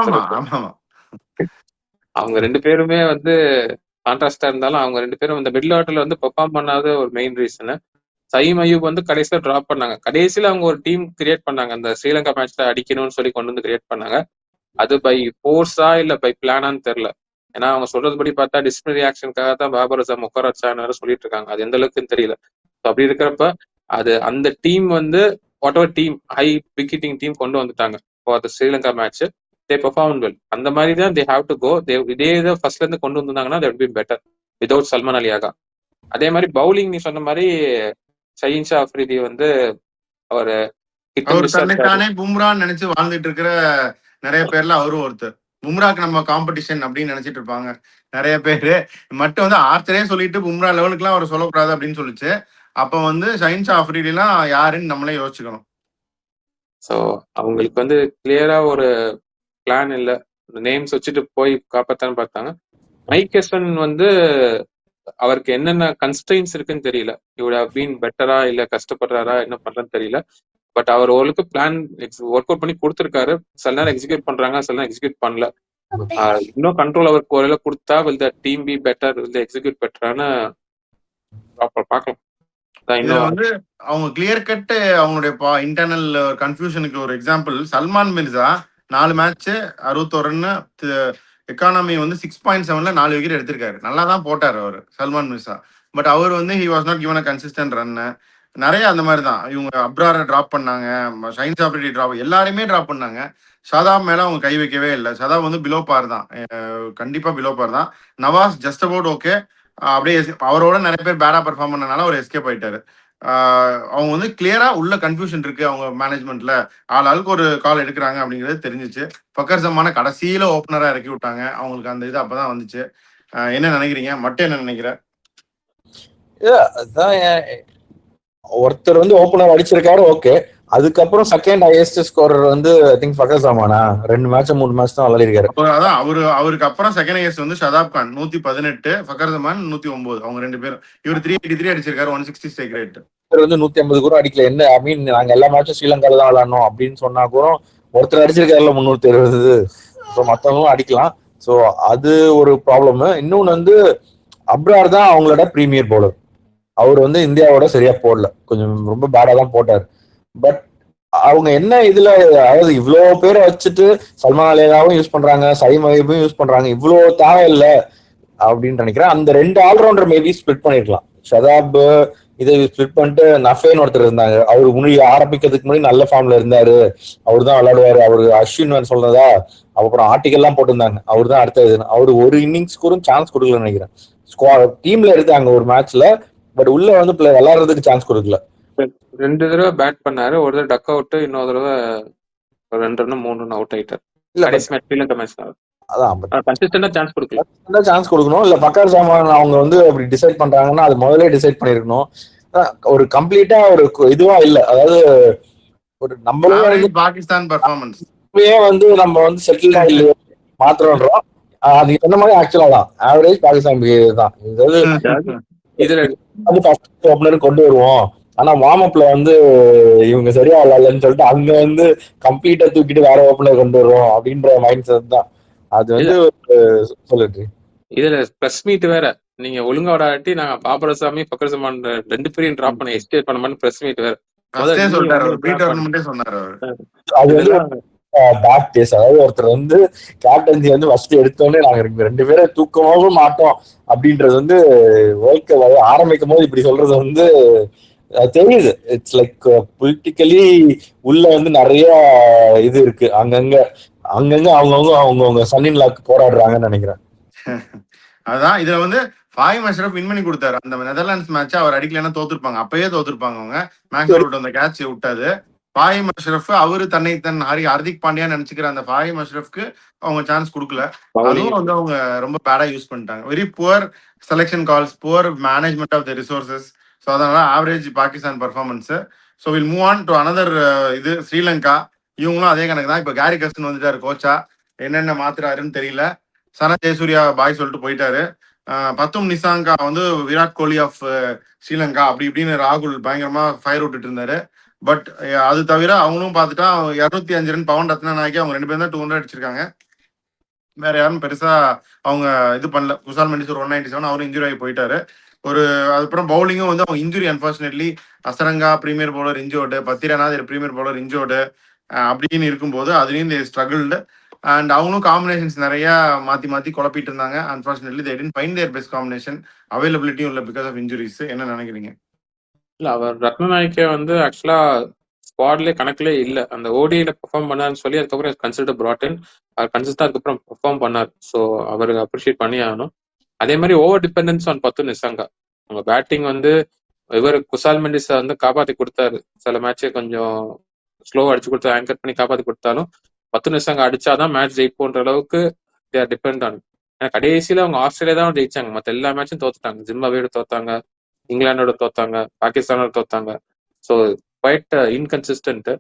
அவங்க 2 பேருமே வந்து கான்ட்ராஸ்டா இருந்தாலும் அவங்க 2 பேரும் இந்த மிடில் ஆர்டர்ல வந்து பெர்ஃபார்ம் பண்ணாத ஒரு மெயின் ரீசன். சயீம் அய்யூப் வந்து கடைசியில டிராப் பண்ணாங்க. கடைசியில அவங்க ஒரு டீம் கிரியேட் பண்ணாங்க, அந்த ஸ்ரீலங்கா மேட்ச்ல அடிக்கணும்னு சொல்லி கொண்டு வந்து கிரியேட் பண்ணாங்க. அது பை ஃபோர்ஸா இல்ல பை பிளானான்னு தெரியல. ஏன்னா அவங்க சொல்றதுபடி பார்த்தா டிசிப்ளினரி ஆக்ஷனுக்காக தான் பாபர் அசாம் உட்கார வச்சான்னு சொல்லிட்டு இருக்காங்க. அது எந்த அளவுக்குன்னு தெரியல. அப்படி இருக்கிறப்ப அது அந்த டீம் வந்து whatever team high wicketing team கொண்டு வந்துட்டாங்க for the Sri Lanka match. They perform well. அந்த மாதிரி தான் தே ஹாவ் டு கோ. இதே இதை ஃபர்ஸ்ட்ல இருந்து கொண்டு வந்தாங்கன்னா that would be better without Salman Ali Agha. அதே மாதிரி பவுலிங் நீ சொன்ன மாதிரி ஷஹீன் ஷா அஃப்ரிதி வந்து அவர் தன்னைத்தானே பும்ரான்னு நினைச்சு வாழ்ந்துட்டு இருக்கிற நிறைய பேர்ல அவரும் ஒருத்தர். பும்ராக்கு நம்ம காம்படிஷன் அப்படின்னு நினைச்சிட்டு இருப்பாங்க நிறைய பேரு. மட்டும் வந்து ஆர்ச்சரே சொல்லிட்டு பும்ரா லெவலுக்குலாம் அவர் சொல்லக்கூடாது அப்படின்னு சொல்லிச்சு. அப்ப வந்து ஷஹீன் ஷா அஃப்ரிடிலாம் யாருன்னு நம்மளே யோசிச்சுக்கணும். ஸோ அவங்களுக்கு வந்து கிளியரா ஒரு பிளான் இல்லை, நேம்ஸ் வச்சுட்டு போய் காப்பாத்தான்னு பார்த்தாங்க. மைக் ஹெசன் வந்து அவருக்கு என்னென்ன கன்ஸ்ட்ரெயின்ஸ் இருக்குன்னு தெரியல. இவ் ஹவ் பீன் பெட்டரா இல்ல கஷ்டப்படுறாரா என்ன பண்றதுன்னு தெரியல. பட் அவர் ஓரளவுக்கு பிளான் ஒர்க் அவுட் பண்ணி கொடுத்துருக்காரு. சில நேரம் எக்ஸிக்யூட் பண்றாங்க, சில நேரம் எக்ஸிக்யூட் பண்ணல. இன்னும் கண்ட்ரோல் அவருக்கு ஓரளவு கொடுத்தா will the team be better, will the execute பெட்டரான பார்க்கலாம். இதுல வந்து அவங்க கிளியர் கட் அவங்களுடைய இன்டர்னல் கன்ஃபியூஷனுக்கு ஒரு example Salman Mirza 4 match 61 run. Economy வந்து 6.7ல 4 விக்கெட் எடுத்திருக்காரு. நல்லா தான் போட்டார் அவர் சல்மான் மிர்சா. பட் அவர் வந்து he was not given a consistent run. நிறைய அந்த மாதிரி தான் இவங்க அப்ராரை டிராப் பண்ணாங்க, ஷைன் சாப்ரிடி டிராப், எல்லாருமே டிராப் பண்ணாங்க. ஷதாப் மேல அவங்க கை வைக்கவே இல்லை. ஷதாப் வந்து பிலோ பார் தான், கண்டிப்பா பிலோ பார் தான். Nawaz just about okay. அப்படியே அவரோட நிறைய பேர் பேடா பெர்ஃபார்ம் பண்ணனால அவர் எஸ்கேப் ஆயிட்டாரு. அவங்க வந்து கிளியரா உள்ள கன்ஃபியூஷன் இருக்கு அவங்க மேனேஜ்மெண்ட்ல. ஆளுக்கு ஒரு கால் எடுக்கிறாங்க அப்படிங்கிறது தெரிஞ்சிச்சு. ஃபக்கர் ஜமான கடைசியில ஓப்பனரா இறக்கி விட்டாங்க. அவங்களுக்கு அந்த இது அப்பதான் வந்துச்சு. என்ன நினைக்கிறீங்க? மட்டும் என்ன நினைக்கிற? அதான் ஒருத்தர் வந்து ஓப்பனர் அடிச்சிருக்காரு, ஓகே. அதுக்கப்புறம் செகண்ட் ஹையஸ்ட் ஸ்கோரர் வந்து ஐ திங்க் ஃபக்கர் ஜமானா 2 மேட்ச் 3 மேட்ச் தான் விளையாடிருக்காரு. அதான் அவருக்கு அப்புறம் செகண்ட் ஹையஸ்ட் வந்து ஷதாப் கான் 118, ஃபக்கர் ஜமான் 109. அவங்க 2 பேரும். இவர் 383 அடிச்சிருக்காரு, 160 ஸ்ட்ரைக் ரேட். இவர் வந்து 150 கூட அடிக்கல. என்ன ஐ மீன், நாங்க எல்லா மேட்சும் ஸ்ரீலங்கால தான் விளையாடணும் அப்படின்னு சொன்னா கூட ஒருத்தர் அடிச்சிருக்காருல 370. ஸோ மற்றவங்களும் அடிக்கலாம். ஸோ அது ஒரு ப்ராப்ளம். இன்னொன்னு வந்து அப்ரார் தான் அவங்களோட பிரீமியர் பவுலர். அவர் வந்து இந்தியாவோட சரியா போடல, கொஞ்சம் ரொம்ப பேடா தான் போட்டார். பட் அவங்க என்ன இதுல, அதாவது இவ்வளவு பேரை வச்சுட்டு சல்மான் அலியாவும் யூஸ் பண்றாங்க, சலீம் அய்யூபையும் யூஸ் பண்றாங்க, இவ்வளவு தேவையில்லை அப்படின்னு நினைக்கிறேன். அந்த 2 ஆல்ரவுண்டர் மேபி ஸ்பிளிட் பண்ணிருக்கலாம். ஷதாப் இதை ஸ்பிளிட் பண்ணிட்டு நஃபேன்னு ஒருத்தர் இருந்தாங்க, அவரு முன்னாடி ஆரம்பிக்கிறதுக்கு முன்னாடி நல்ல ஃபார்ம்ல இருந்தாரு, அவரு தான் விளையாடுவாரு, அவரு அஸ்வின் சொல்றதா அப்புறம் ஆர்டிகல் எல்லாம் போட்டிருந்தாங்க, அவரு தான் அடுத்தது. அவரு ஒரு இன்னிங்ஸ் கூட சான்ஸ் கொடுக்கலன்னு நினைக்கிறேன். டீம்ல எடுத்தாங்க ஒரு மேட்ச்ல, பட் உள்ள வந்து விளையாடுறதுக்கு சான்ஸ் கொடுக்கல. 2 தடவை பேட் பண்ணாரு, ஒரு தடவை டக் அவுட், இன்னொரு தடவை 2 ரன் 3 ரன் அவுட் ஆயிட்டார். கடைசி மேட்ச் ஸ்ரீலங்கா மேட்ச் அதான் கன்சிஸ்டன்டா சான்ஸ் கொடுக்கல. சான்ஸ் கொடுக்கணும். இல்ல ஃபக்கர் ஜமான் அவங்க வந்து அப்படி டிசைட் பண்றாங்கன்னா அது முதல்ல டிசைட் பண்ணிருக்கணும். ஒரு கம்ப்ளீட்டா ஒரு இதுவா இல்ல, அதாவது ஒரு நம்மளே பாகிஸ்தான் பெர்ஃபார்மன்ஸ் வந்து நம்ம வந்து செட்டில்டா இல்லையோ மாத்திரம். அது என்ன மாதிரி ஆக்சுவலா தான் ஆவரேஜ் பாகிஸ்தான் தான். இதுல வந்து ஃபர்ஸ்ட் ஓப்பனர் கொண்டு வருவோம், ஆனா வார்ம் அப்ல வந்து இவங்க சரியா விளையாடலன்னு சொல்லிட்டு அங்க வந்து கம்ப்ளீட்டா தூக்கிட்டு வேற ஓப்பனர் கொண்டு வருவோம் அப்படின்ற மைண்ட் செட் தான். அது வந்து சொல்லிட்டு இதுல பிரஸ் மீட் வேற, நீங்க ஒழுங்கா விளையாட்டி நாங்க பாபரசாமி ஃபக்கர் ஜமான் 2 பேரையும் டிராப் பண்ண எஸ்டேட் பண்ண மாதிரி பிரஸ் மீட் வேற. அது வந்து பேக் டேஸ், அதாவது ஒருத்தர் வந்து கேப்டன்சி வந்து ஃபர்ஸ்ட் எடுத்தோடனே நாங்க 2 பேரை தூக்கமாகவும் மாட்டோம் அப்படின்றது வந்து வேர்ல்ட் ஆரம்பிக்கும் போது இப்படி சொல்றது வந்து தெரியுது. இட்ஸ் லைக் பொலிட்டிக்கலி உள்ள வந்து நிறைய இது இருக்கு. அங்கங்க அவங்கவுங்க சன்னின் லாக்கு போராடுறாங்கன்னு நினைக்கிறேன். அதான் இதுல வந்து ஃபாஹிம் அஷ்ரஃப் வின் பண்ணி கொடுத்தாரு. அந்த நெதர்லாண்ட்ஸ் மேட்ச் அவர் அடிக்கலன்னா தோத்துருப்பாங்க, அப்பயே தோத்துருப்பாங்க அவங்க. மேக்ஸ்வெல் அந்த கேட்ச் விட்டாது. ஃபாஹிம் அஷ்ரஃப் அவரு தன் ஹார்திக் பாண்டியா நினைச்சுக்கிற அந்த ஃபாஹிம் அஷ்ரஃப்க்கு அவங்க சான்ஸ் கொடுக்கல. அதுவும் வந்து அவங்க ரொம்ப பேடா யூஸ் பண்ணிட்டாங்க. Very poor selection calls, poor management of the resources. So அதனால average Pakistan performance. So will move on to another இது ஸ்ரீலங்கா. இவங்களும் அதே கணக்கு தான். இப்போ கேரி கஸ்டன் வந்துட்டாரு கோச்சா, என்னென்ன மாத்துறாருன்னு தெரியல. சன ஜெயசூர்யா பாய் சொல்லிட்டு போயிட்டாரு. பத்தும் நிசாங்கா வந்து விராட் கோலி ஆஃப் ஸ்ரீலங்கா அப்படி இப்படின்னு ராகுல் பயங்கரமா ஃபயர் விட்டுட்டு இருந்தாரு. பட் அது தவிர அவங்களும் பார்த்துட்டா 205 ரன் பவன் ரத்னா நாயக்கி அவங்க 2 பேரும் தான் 200 அடிச்சிருக்காங்க. வேற யாரும் பெருசா அவங்க இது பண்ணல. குசால் மெண்டிஸ் ஒரு 197, அவரும் இன்ஜுரி ஆகி போயிட்டாரு. அதுக்கப்புறம் பவுலிங்கும் வந்து அவங்க injury unfortunately. Hasaranga premier bowler injured, Pathirana premier bowler injured அப்படின்னு இருக்கும்போது அதுலேயும் ஸ்ட்ரகிள்டு. அண்ட் அவங்களும் காம்பினேஷன்ஸ் நிறைய மாத்தி குழப்பிட்டு இருந்தாங்க. Unfortunately they didn't find their best combination. அவைலபிலிட்டியும் இல்லை பிகாஸ் ஆஃப் இன்ஜுரிஸ். என்ன நினைக்கிறீங்க? இல்ல, அவர் ரத்னநாயக்கே வந்து ஆக்சுவலா ஸ்குவாட்லயே கணக்குலே இல்ல. அந்த ஓடியில பெர்ஃபார்ம் பண்ணாருன்னு சொல்லி அதுக்கப்புறம் கன்சிடர் brought in. அவர் கன்சிஸ்டா அதுக்கப்புறம் பெர்ஃபார்ம் பண்ணார். ஸோ அவருக்கு அப்ரிஷியேட் பண்ணி ஆகணும். அதே மாதிரி ஓவர் டிபெண்டன்ஸ் ஆன் பத்து நிசாங்கா. அவங்க பேட்டிங் வந்து இவர் குசால் மெண்டிஸை வந்து காப்பாற்றி கொடுத்தாரு. சில மேட்சே கொஞ்சம் ஸ்லோ அடிச்சு கொடுத்து ஆங்கர் பண்ணி காப்பாற்றி கொடுத்தாலும் பத்து நிசாங்கா அடிச்சாதான் மேட்ச் ஜெயிப்போன்ற அளவுக்கு தேர் டிபெண்ட் ஆன். ஏன்னா கடைசியில அவங்க ஆஸ்திரேலியா தான் ஜெயிச்சாங்க, மற்ற எல்லா மேட்சும் தோத்துட்டாங்க. ஜிம்பாப்வேயோட தோத்தாங்க, இங்கிலாண்டோட தோத்தாங்க, பாகிஸ்தானோட தோத்தாங்க. So quite inconsistent.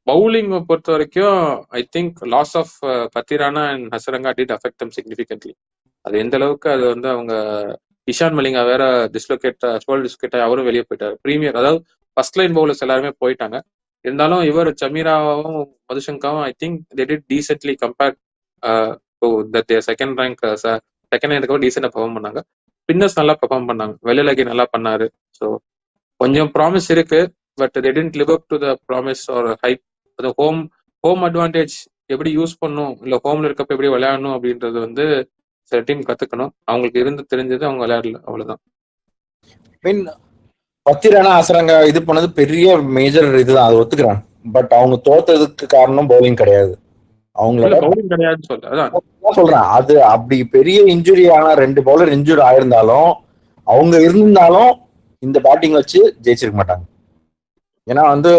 பவுலிங் பொறுத்த வரைக்கும் I think loss of Pathirana and Hasaranga did affect them significantly. அது எந்த அளவுக்கு அது வந்து அவங்க இஷான் மலிங்கா வேற ஷோல்டர் டிஸ்லோகேட் அவரும் வெளியே போயிட்டாரு. பிரீமியர் அதாவது ஃபர்ஸ்ட் லைன் பவுலர்ஸ் எல்லாருமே போயிட்டாங்க. இருந்தாலும் இவர் சமீராவும் மதுசங்காவும் I think they did decently compared to that second rank ரேங்க்கு டீசெண்டா பெர்ஃபார்ம் பண்ணாங்க. ஸ்பின்னர்ஸ் நல்லா பெர்ஃபார்ம் பண்ணாங்க, வெள்ளலகி நல்லா பண்ணாரு. ஸோ கொஞ்சம் ப்ராமிஸ் இருக்கு, but they didn't live up to the promise or hype. The home advantage எப்படி யூஸ் பண்ணும், இல்ல ஹோம்ல இருக்கப்ப எப்படி விளையாடணும் அப்படின்றது வந்து சில டீம் கத்துக்கணும். அவங்களுக்கு இருந்து தெரிஞ்சது அவங்க விளையாடல, அவ்வளவுதான். மீன் 10 ரன் அசரங்க இது பண்ணது பெரிய மேஜர் இதுதான், அது ஒத்துக்கிறேன். பட் அவங்க தோத்ததுக்கு காரணம் பவுலிங் கிடையாது. அவங்களோட பவுலிங் கிடையாதுன்னு சொல்ல, அதான் சொல்றேன். அது அப்படி பெரிய இன்ஜுரி ஆனா 2 பவுலர் இன்ஜுரி ஆயிருந்தாலும் அவங்க இருந்தாலும் இந்த பேட்டிங் வச்சு ஜெயிச்சிருக்க மாட்டாங்க. ஏன்னா வந்து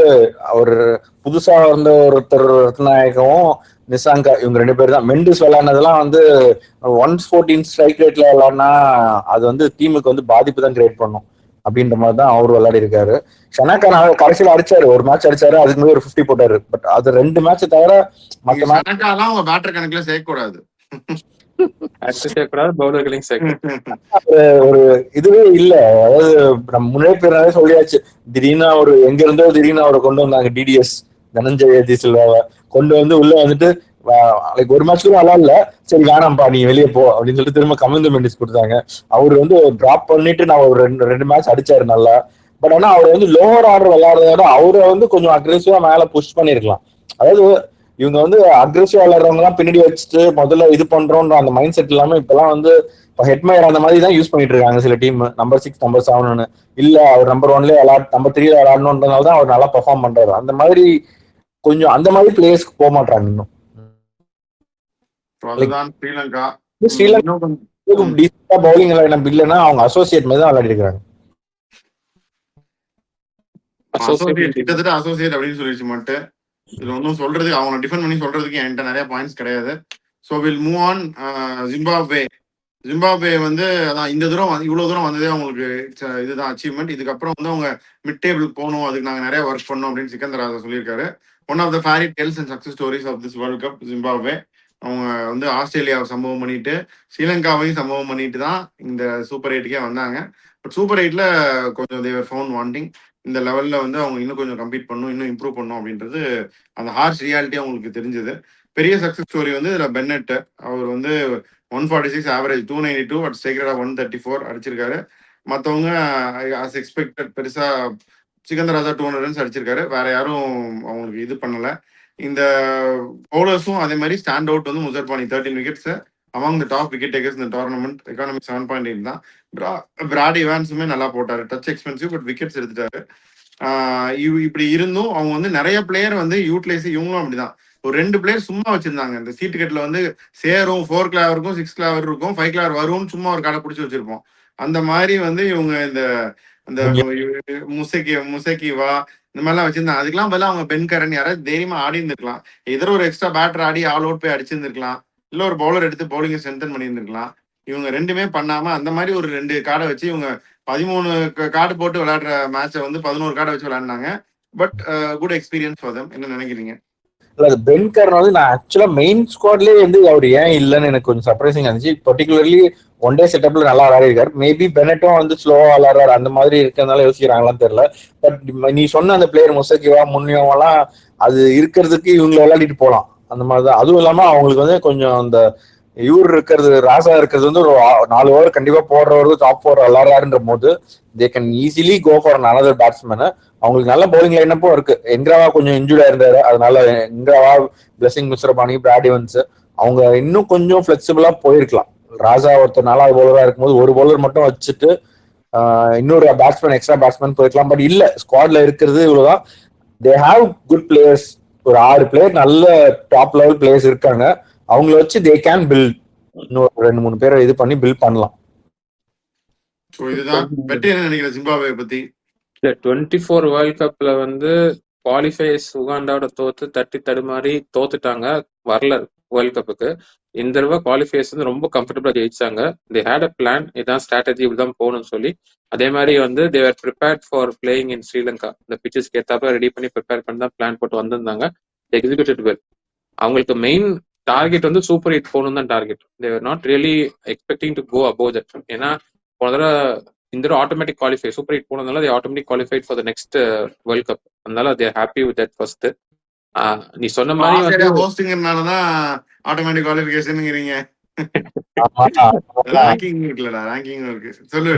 ஒரு புதுசா வந்த ஒருத்தர் ரத்நாயகவும் நிசாங்கா இவங்க 2 பேர் தான். மெண்டிஸ் விளையாடுனதெல்லாம் வந்து 114 ஸ்ட்ரைக் ரேட்ல விளையாடினா அது வந்து டீமுக்கு வந்து பாதிப்பு தான் கிரியேட் பண்ணும் அப்படின்ற மாதிரி தான் அவர் விளையாடி இருக்காரு. ஷனாக்கா கடைசியில் அடிச்சாரு, ஒரு மேட்ச் அடிச்சாரு, அதுக்கு முன்னாடி ஒரு 50 போட்டாரு. பட் அது 2 மேட்ச் தவிர மற்ற மேட்ச் அவங்க பேட்டர் கணக்குல சேர்க்கக்கூடாது. பவுலர்களையும் ஒரு இதுவே இல்ல. அதாவது நம்ம முன்னேற்பாவே சொல்லியாச்சு. திடீர்னு ஒரு எங்க இருந்தோ திடீர்னு அவரை கொண்டு வந்தாங்க, டிடிஎஸ் தனஞ்சய சில்வாவை கொண்டு வந்து உள்ள வந்துட்டு ஒரு மேட்ச் கூட நல்லா இல்ல, சரி வேணாம்ப்பா நீ வெளியே போ அப்படின்னு சொல்லிட்டு திரும்ப கமிந்த மெண்டிஸ் கொடுத்தாங்க. அவர் வந்து டிராப் பண்ணிட்டு நான் ஒரு ரெண்டு மேட்ச் அடிச்சாரு நல்லா. பட் ஆனா அவர் வந்து லோவர் ஆர்டர் விளையாடுறத அவரை வந்து கொஞ்சம் அக்ரெசிவா மேல புஷ் பண்ணிருக்கலாம். அதாவது இவங்க வந்து அக்ரெசிவா விளையாடுறவங்க எல்லாம் பின்னாடி வச்சுட்டு முதல்ல இது பண்றோம்ன்ற அந்த மைண்ட் செட் இல்லாம இப்பெல்லாம் வந்து ஹெட்மயர் அந்த மாதிரி தான் யூஸ் பண்ணிட்டு இருக்காங்க சில டீம். நம்பர் 6 நம்பர் 7 இல்ல அவர் நம்பர் 1 நம்பர் 3 விளையாடணுன்றதுனால தான் அவர் நல்லா பெர்ஃபார்ம் பண்றாரு. அந்த மாதிரி கொஞ்சம் அந்த மாதிரி பிளேயர்ஸ்க்கு போக மாட்டாங்க இன்னும். ஸ்ரீலங்கா பவுலிங் லைனப் இல்லைன்னா அவங்க அசோசியேட் மாதிரி தான் விளையாடி இருக்காங்க. கிட்டத்தட்ட அசோசியேட் அப்படின்னு சொல்லிடுச்சு மட்டும். இதுல ஒன்றும் சொல்றது அவங்க டிஃபெண்ட் பண்ணி சொல்றதுக்கு என்கிட்ட நிறைய பாயிண்ட்ஸ் கிடையாது. So will move on. Zimbabwe வந்து அதான் இந்த தூரம் இவ்வளவு தூரம் வந்ததே அவங்களுக்கு இதுதான் அச்சீவ்மெண்ட். இதுக்கப்புறம் வந்து அவங்க மிட் டேபிள் போகணும், அதுக்கு நாங்கள் நிறைய ஒர்க் பண்ணோம் அப்படின்னு சிக்கந்தர் ராஜா சொல்லியிருக்காரு. One of the fairy tales and success stories of this world cup Zimbabwe. அவங்க வந்து ஆஸ்திரேலியாவை சம்பவம் பண்ணிட்டு ஸ்ரீலங்காவையும் சம்பவம் பண்ணிட்டு தான் இந்த சூப்பர் 8க்கே வந்தாங்க. பட் சூப்பர் 8ல கொஞ்சம் தேவர் ஃபவுண்ட் வாண்டிங். இந்த லெவல்ல வந்து அவங்க இன்னும் கொஞ்சம் கம்ப்ளீட் பண்ணும், இன்னும் இம்ப்ரூவ் பண்ணும் அப்படின்றது அந்த ஹார்ஷ் ரியாலிட்டி அவங்களுக்கு தெரிஞ்சது. பெரிய சக்சஸ் ஸ்டோரி வந்து இதுல பென்னட். அவர் வந்து 146 ஆவரேஜ் 292 பட் ஸ்ட்ரைக் 134 அடிச்சிருக்காரு. மற்றவங்க ஆஸ் எக்ஸ்பெக்டட் பெருசா சிக்கந்தர் ராஜா 200 ரன்ஸ் அடிச்சிருக்காரு. வேற யாரும் அவங்களுக்கு இது பண்ணல. இந்த பவுலர்ஸும் அதே மாதிரி ஸ்டாண்ட் அவுட் வந்து முசர்பானி 13 wickets among the top wicket takers இந்த டோர்னமெண்ட். எக்கானமிக் 7.8 தான். பிராட் இவான்ஸுமே நல்லா போட்டாரு. டச் எக்ஸ்பென்சிவ் பட் விக்கெட்ஸ் எடுத்துட்டாரு. இப்படி இருந்தும் அவங்க வந்து நிறைய பிளேயர் வந்து யூட்டிலைஸ், இவங்களும் அப்படிதான் ஒரு 2 பிளேயர் சும்மா வச்சிருந்தாங்க. இந்த சீட்டு கட்டில வந்து சேரும் 4 கிளாவர் இருக்கும், 6 கிளாவர் இருக்கும், 5 கிளாவர் வரும், சும்மா ஒரு கடை பிடிச்சி வச்சிருப்போம். அந்த மாதிரி வந்து இவங்க இந்த முசைக்கிவா இந்த மாதிரிலாம் வச்சிருந்தாங்க. அதுக்கெல்லாம் பதிலாக அவங்க பென்கரன் யாராவது தைரியமா ஆடி இருந்திருக்கலாம். எதிர ஒரு எக்ஸ்ட்ரா பேட்டர் ஆடி ஆல் அவுட் போய் அடிச்சிருந்திருக்கலாம். இல்ல ஒரு பவுலர் எடுத்து பவுலிங்கை ஸ்ட்ரென்தன் பண்ணியிருந்திருக்கலாம். இவங்க 2மே பண்ணாம அந்த மாதிரி ஒரு 2 கார்டை வச்சு இவங்க 13 கார்டு போட்டு விளையாடுற மேட்சை வந்து 11 கார்டை வச்சு விளையாடினாங்க. But good experience for them. என்ன நினைக்கிறீங்க? பென்கரன் வந்து நான் ஆக்சுவலா மெயின் ஸ்குவாட்லயே வந்து அவர் ஏன் இல்லைன்னு எனக்கு கொஞ்சம் சர்ப்ரைசிங் இருந்துச்சு. பர்டிகுலர்லி ஒன் டே செட்டப்ல நல்லா விளையாடிருக்காரு. மேபி பெனட்டும் வந்து ஸ்லோவா விளையாடுறாரு, அந்த மாதிரி இருக்கிறதுனால யோசிக்கிறாங்களான்னு தெரியல. பட் நீ சொன்ன அந்த பிளேயர் முசக்கிவா முன்னியவெல்லாம் அது இருக்கிறதுக்கு இவங்களை விளையாடிட்டு போகலாம் அந்த மாதிரிதான். அதுவும் இல்லாம அவங்களுக்கு வந்து கொஞ்சம் அந்த இவர் இருக்கிறது, ராசா இருக்கிறது வந்து ஒரு 4 ஓவர் கண்டிப்பா போடுறவருக்கு டாப் 4 விளையாடுறாருன்ற போது they can easily go for another batsman. அவங்களுக்கு நல்ல பவுலிங் லைனப்பும் இருக்கு. என்கிராவா கொஞ்சம் இன்ஜூர்டா இருந்தாரு, அதனால என்கிராவா, பிளஸிங் முசரபானி, பிராட் இவன்ஸ் அவங்க இன்னும் கொஞ்சம் பிளெக்சிபிளா போயிருக்கலாம். ராஜா ஒருத்தர் 4வது பவுலரா இருக்கும்போது ஒரு பவுலர் மட்டும் வச்சுட்டு இன்னொரு பேட்ஸ்மேன் எக்ஸ்ட்ரா பேட்ஸ்மேன் போயிருக்கலாம். பட் இல்ல, ஸ்குவாட்ல இருக்கிறது இவ்வளவுதான். They have good players. ஒரு 6 பிளேயர் நல்ல டாப் லெவல் பிளேயர்ஸ் இருக்காங்க. அவங்கள வச்சு தே கேன் பில்ட். இன்னொரு 2-3 பேரை இது பண்ணி பில்ட் பண்ணலாம். இதுதான் வெற்றி. என்ன நினைக்கிறேன் ஜிம்பாப்வே பத்தி? 24 வேர்ல்ட் கப்ல வந்து குவாலிஃபைஸ் உகாண்டாவோட தோத்து தட்டி தடுமாறி தோத்துட்டாங்க, வரல வேர்ல்ட் கப்புக்கு. இந்த தடவை குவாலிஃபைஸ் வந்து ரொம்ப கம்ஃபர்டபுளா ஜெயிச்சாங்க. தே ஹேட் அ பிளான், இதான் ஸ்ட்ராட்டஜி, இப்படிதான் போகணும்னு சொல்லி. அதே மாதிரி வந்து they are prepared for playing in Sri Lanka. இந்த பிச்சஸ்க்கு ஏத்தாப்புல ரெடி பண்ணி ப்ரிப்பேர் பண்ணி தான் பிளான் போட்டு வந்திருந்தாங்க. Executed well. அவங்களுக்கு மெயின் டார்கெட் வந்து சூப்பர் 8 போகணும் தான் target. They are not really expecting to go above that. ஏன்னா போன தடவை இந்த ஆட்டோமேட்டிக் குவாலிஃபை சூப்பர் 8 போனதுனால they automatic qualified for the next world cup. அதனால they are happy with that first. நீ சொன்ன மாதிரி வந்து ஹோஸ்டிங்னால தான் ஆட்டோமேட்டிக் குவாலிஃபிகேஷன்ங்கறீங்க. ரேங்கிங் இருக்குலடா, ரேங்கிங் இருக்கு. சொல்லு.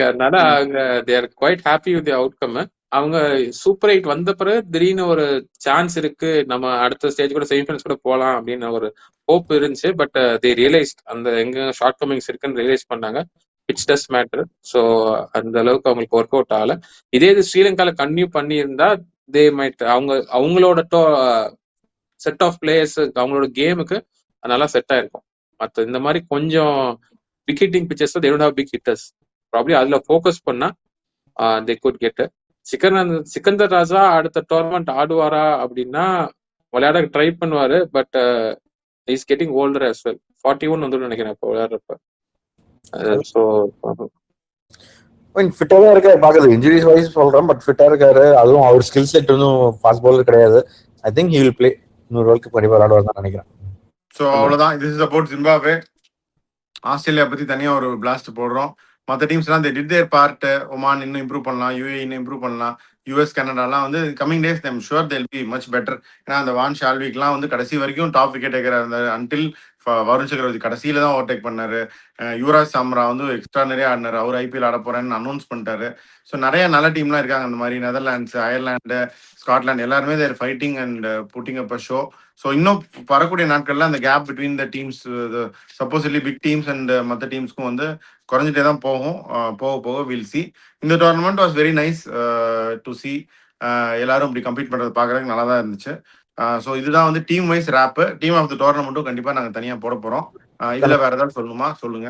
அதனால அவங்க they are quite happy with the outcome. அவங்க சூப்பர் 8 வந்த பிறகு திடீர்னு ஒரு சான்ஸ் இருக்கு, நம்ம அடுத்த ஸ்டேஜ் கூட செமிஃபைனல்ஸ் கூட போகலாம் அப்படின்னு ஒரு ஹோப் இருந்துச்சு. பட் தே ரியலைஸ்ட் அந்த எங்க ஷார்ட் கமிங்ஸ் இருக்குன்னு ரியலைஸ் பண்ணாங்க. பிச் டஸ் மேட்டர். ஸோ அந்த அளவுக்கு அவங்களுக்கு ஒர்க் அவுட் ஆகல. இதே இது ஸ்ரீலங்கால கன்டினியூ பண்ணியிருந்தா தே மைட் அவங்களோட செட் ஆஃப் பிளேயர்ஸ் அவங்களோட கேமுக்கு நல்லா செட் ஆயிருக்கும். மற்ற இந்த மாதிரி கொஞ்சம் big hitting pitches they don't have big hitters. Probably அதுல ஃபோக்கஸ் பண்ணா they could get. Sikandar Raza அடுத்த டோர்னமெண்ட் ஆடுவாரா அப்படின்னா விளையாட ட்ரை பண்ணுவாரு. But is getting older as well. 41 வந்து நினைக்கிறேன் இப்போ விளையாடுறப்ப. ஸோ ஃபிட்டா தான் இருக்காரு பாக்குறது. இன்ஜுரிஸ் வைஸ் சொல்றேன், பட் ஃபிட்டா இருக்காரு. அதுவும் அவர் ஸ்கில் செட் ஒன்றும் ஃபாஸ்ட் பாலர் கிடையாது. I think he will play. இன்னொரு வேர்ல்ட் கப் கண்டிப்பா விளையாடுவார் தான் நினைக்கிறேன். ஸோ அவ்வளோதான். This is about Zimbabwe. Australia பத்தி தனியாக ஒரு பிளாஸ்ட் போடுறோம். மற்ற டீம்ஸ்லாம் டிட் தேர் பார்ட். ஒமான் இன்னும் இம்ப்ரூவ் பண்ணலாம், யூஏ இன்னும் இம்ப்ரூவ் பண்ணலாம், யூஎஸ் கனடாலாம் வந்து coming days I'm sure they'll be much better. ஏன்னா அந்த வான் ஷால்விக்லாம் வந்து கடைசி வரைக்கும் டாப் விக்கெட் டேக்கராக இருந்தார். அன்டில் வருண் சக்கரவர்த்தி கடைசியில தான் ஓவர்டேக் பண்ணாரு. யுவராஜ் சாம்ரா வந்து எக்ஸ்ட்ரா நிறைய ஆடினாரு. அவர் ஐபிஎல் ஆட போறேன்னு அனௌன்ஸ் பண்ணிட்டாரு. ஸோ நிறைய நல்ல டீம்லாம் இருக்காங்க. அந்த மாதிரி நெதர்லாண்ட்ஸ், அயர்லாண்டு, ஸ்காட்லாந்து எல்லாருமே their fighting and putting up a show. So இன்னும் வரக்கூடிய நாட்கள்ல அந்த gap between the teams, supposedly big teams and மற்ற டீம்ஸ்க்கும் வந்து குறைஞ்சிட்டே தான் போகும். போக போக வில் சி. இந்த tournament was very nice to see. எல்லாரும் இப்படி கம்ப்ளீட் பண்றது பார்க்கறதுக்கு நல்லா தான் இருந்துச்சு. ஸோ இதுதான் வந்து team wise wrap. Team of the டோர்னமெண்ட்டும் கண்டிப்பா நாங்கள் தனியா போட போறோம். இதுல வேற ஏதாவது சொல்லணுமா சொல்லுங்க.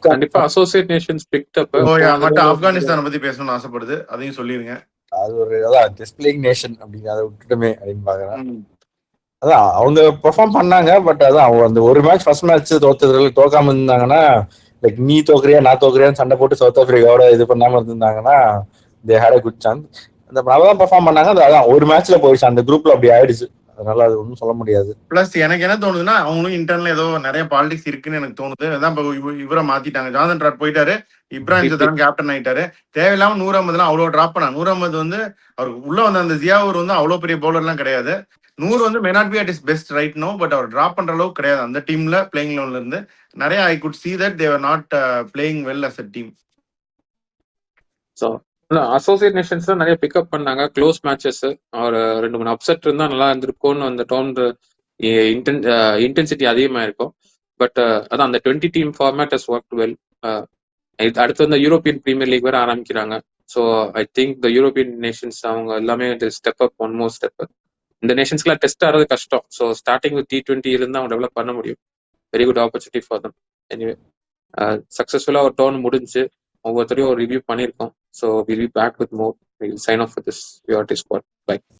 கண்டிப்பா அசோசியேட் நேஷன்ஸ் பிக்ட் அப். மட்டும் ஆப்கானிஸ்தானை பத்தி பேசணும்னு ஆசைப்படுது, அதையும் சொல்லிருங்க. அது ஒரு அதான் டிஸ்பிளேயிங் நேஷன் அப்படின்னு அதை விட்டுட்டுமே அப்படின்னு பாக்குறேன். அதான் அவங்க பெர்ஃபார்ம் பண்ணாங்க. பட் அதான் அவங்க அந்த ஒரு மேட்ச் ஃபர்ஸ்ட் மேட்ச் தோக்காம இருந்தாங்கன்னா, லைக் நீ தோக்குறியா நான் தோக்குறியான்னு சண்டை போட்டு சவுத் ஆப்பிரிக்காவோட இது பண்ணாம இருந்திருந்தாங்கன்னா they had a good chance. அந்த நல்லா தான் பெர்ஃபார்ம் பண்ணாங்க. அதான் ஒரு மேட்ச்ல போயிடுச்சு, அந்த குரூப்ல அப்படி ஆயிடுச்சு. அதனால அது ஒன்றும் சொல்ல முடியாது. பிளஸ் எனக்கு என்ன தோணுதுன்னா, அவங்களும் இன்டர்னல் ஏதோ நிறைய பாலிடிக்ஸ் இருக்குன்னு எனக்கு தோணுது. அதான் இவரை மாத்திட்டாங்க. ஜான்சன் ராட் போயிட்டாரு, இப்ராஹிம் சத்ரான் கேப்டன் ஆயிட்டாரு. தேவையில்லாம 150 அவ்வளோ டிராப் பண்ணாங்க. 150 வந்து அவருக்கு உள்ள வந்த அந்த ஜியாவூர் வந்து அவ்வளோ பெரிய பவுலர்லாம் கிடையாது. 100 வந்து may not be at his best right no, but அவர் டிராப் பண்ற அளவுக்கு கிடையாது அந்த டீம்ல. பிளேயிங் லெவல்ல இருந்து நிறைய I could see that they are not playing well as a team. So associate nations தான் நிறைய பிக்அப் பண்ணாங்க. க்ளோஸ் மேட்சஸ் ஒரு 2-3 அப்செட் இருந்தா நல்லா இருந்திருக்கும்னு அந்த டோர்னு இன்டென்சிட்டி அதிகமாக இருக்கும். பட் அதான் அந்த 20 team format has work well. அடுத்து வந்து யூரோப்பியன் பிரீமியர் லீக் வேற ஆரம்பிக்கிறாங்க. So I think the European Nations அவங்க எல்லாமே step up, one more step. இந்த நேஷன்ஸ்க்குலாம் டெஸ்ட் ஆகிறது கஷ்டம். ஸோ ஸ்டார்டிங் வித் T20 இருந்து அவங்க டெவலப் பண்ண முடியும். Very good opportunity for them. Anyway சக்ஸஸ்ஃபுல்லாக ஒரு டோர்ன் முடிஞ்சு ஒவ்வொருத்தரையும் ஒரு ரிவ்யூ பண்ணியிருக்கோம். So will be back with more. Will sign off with this URT squad. By.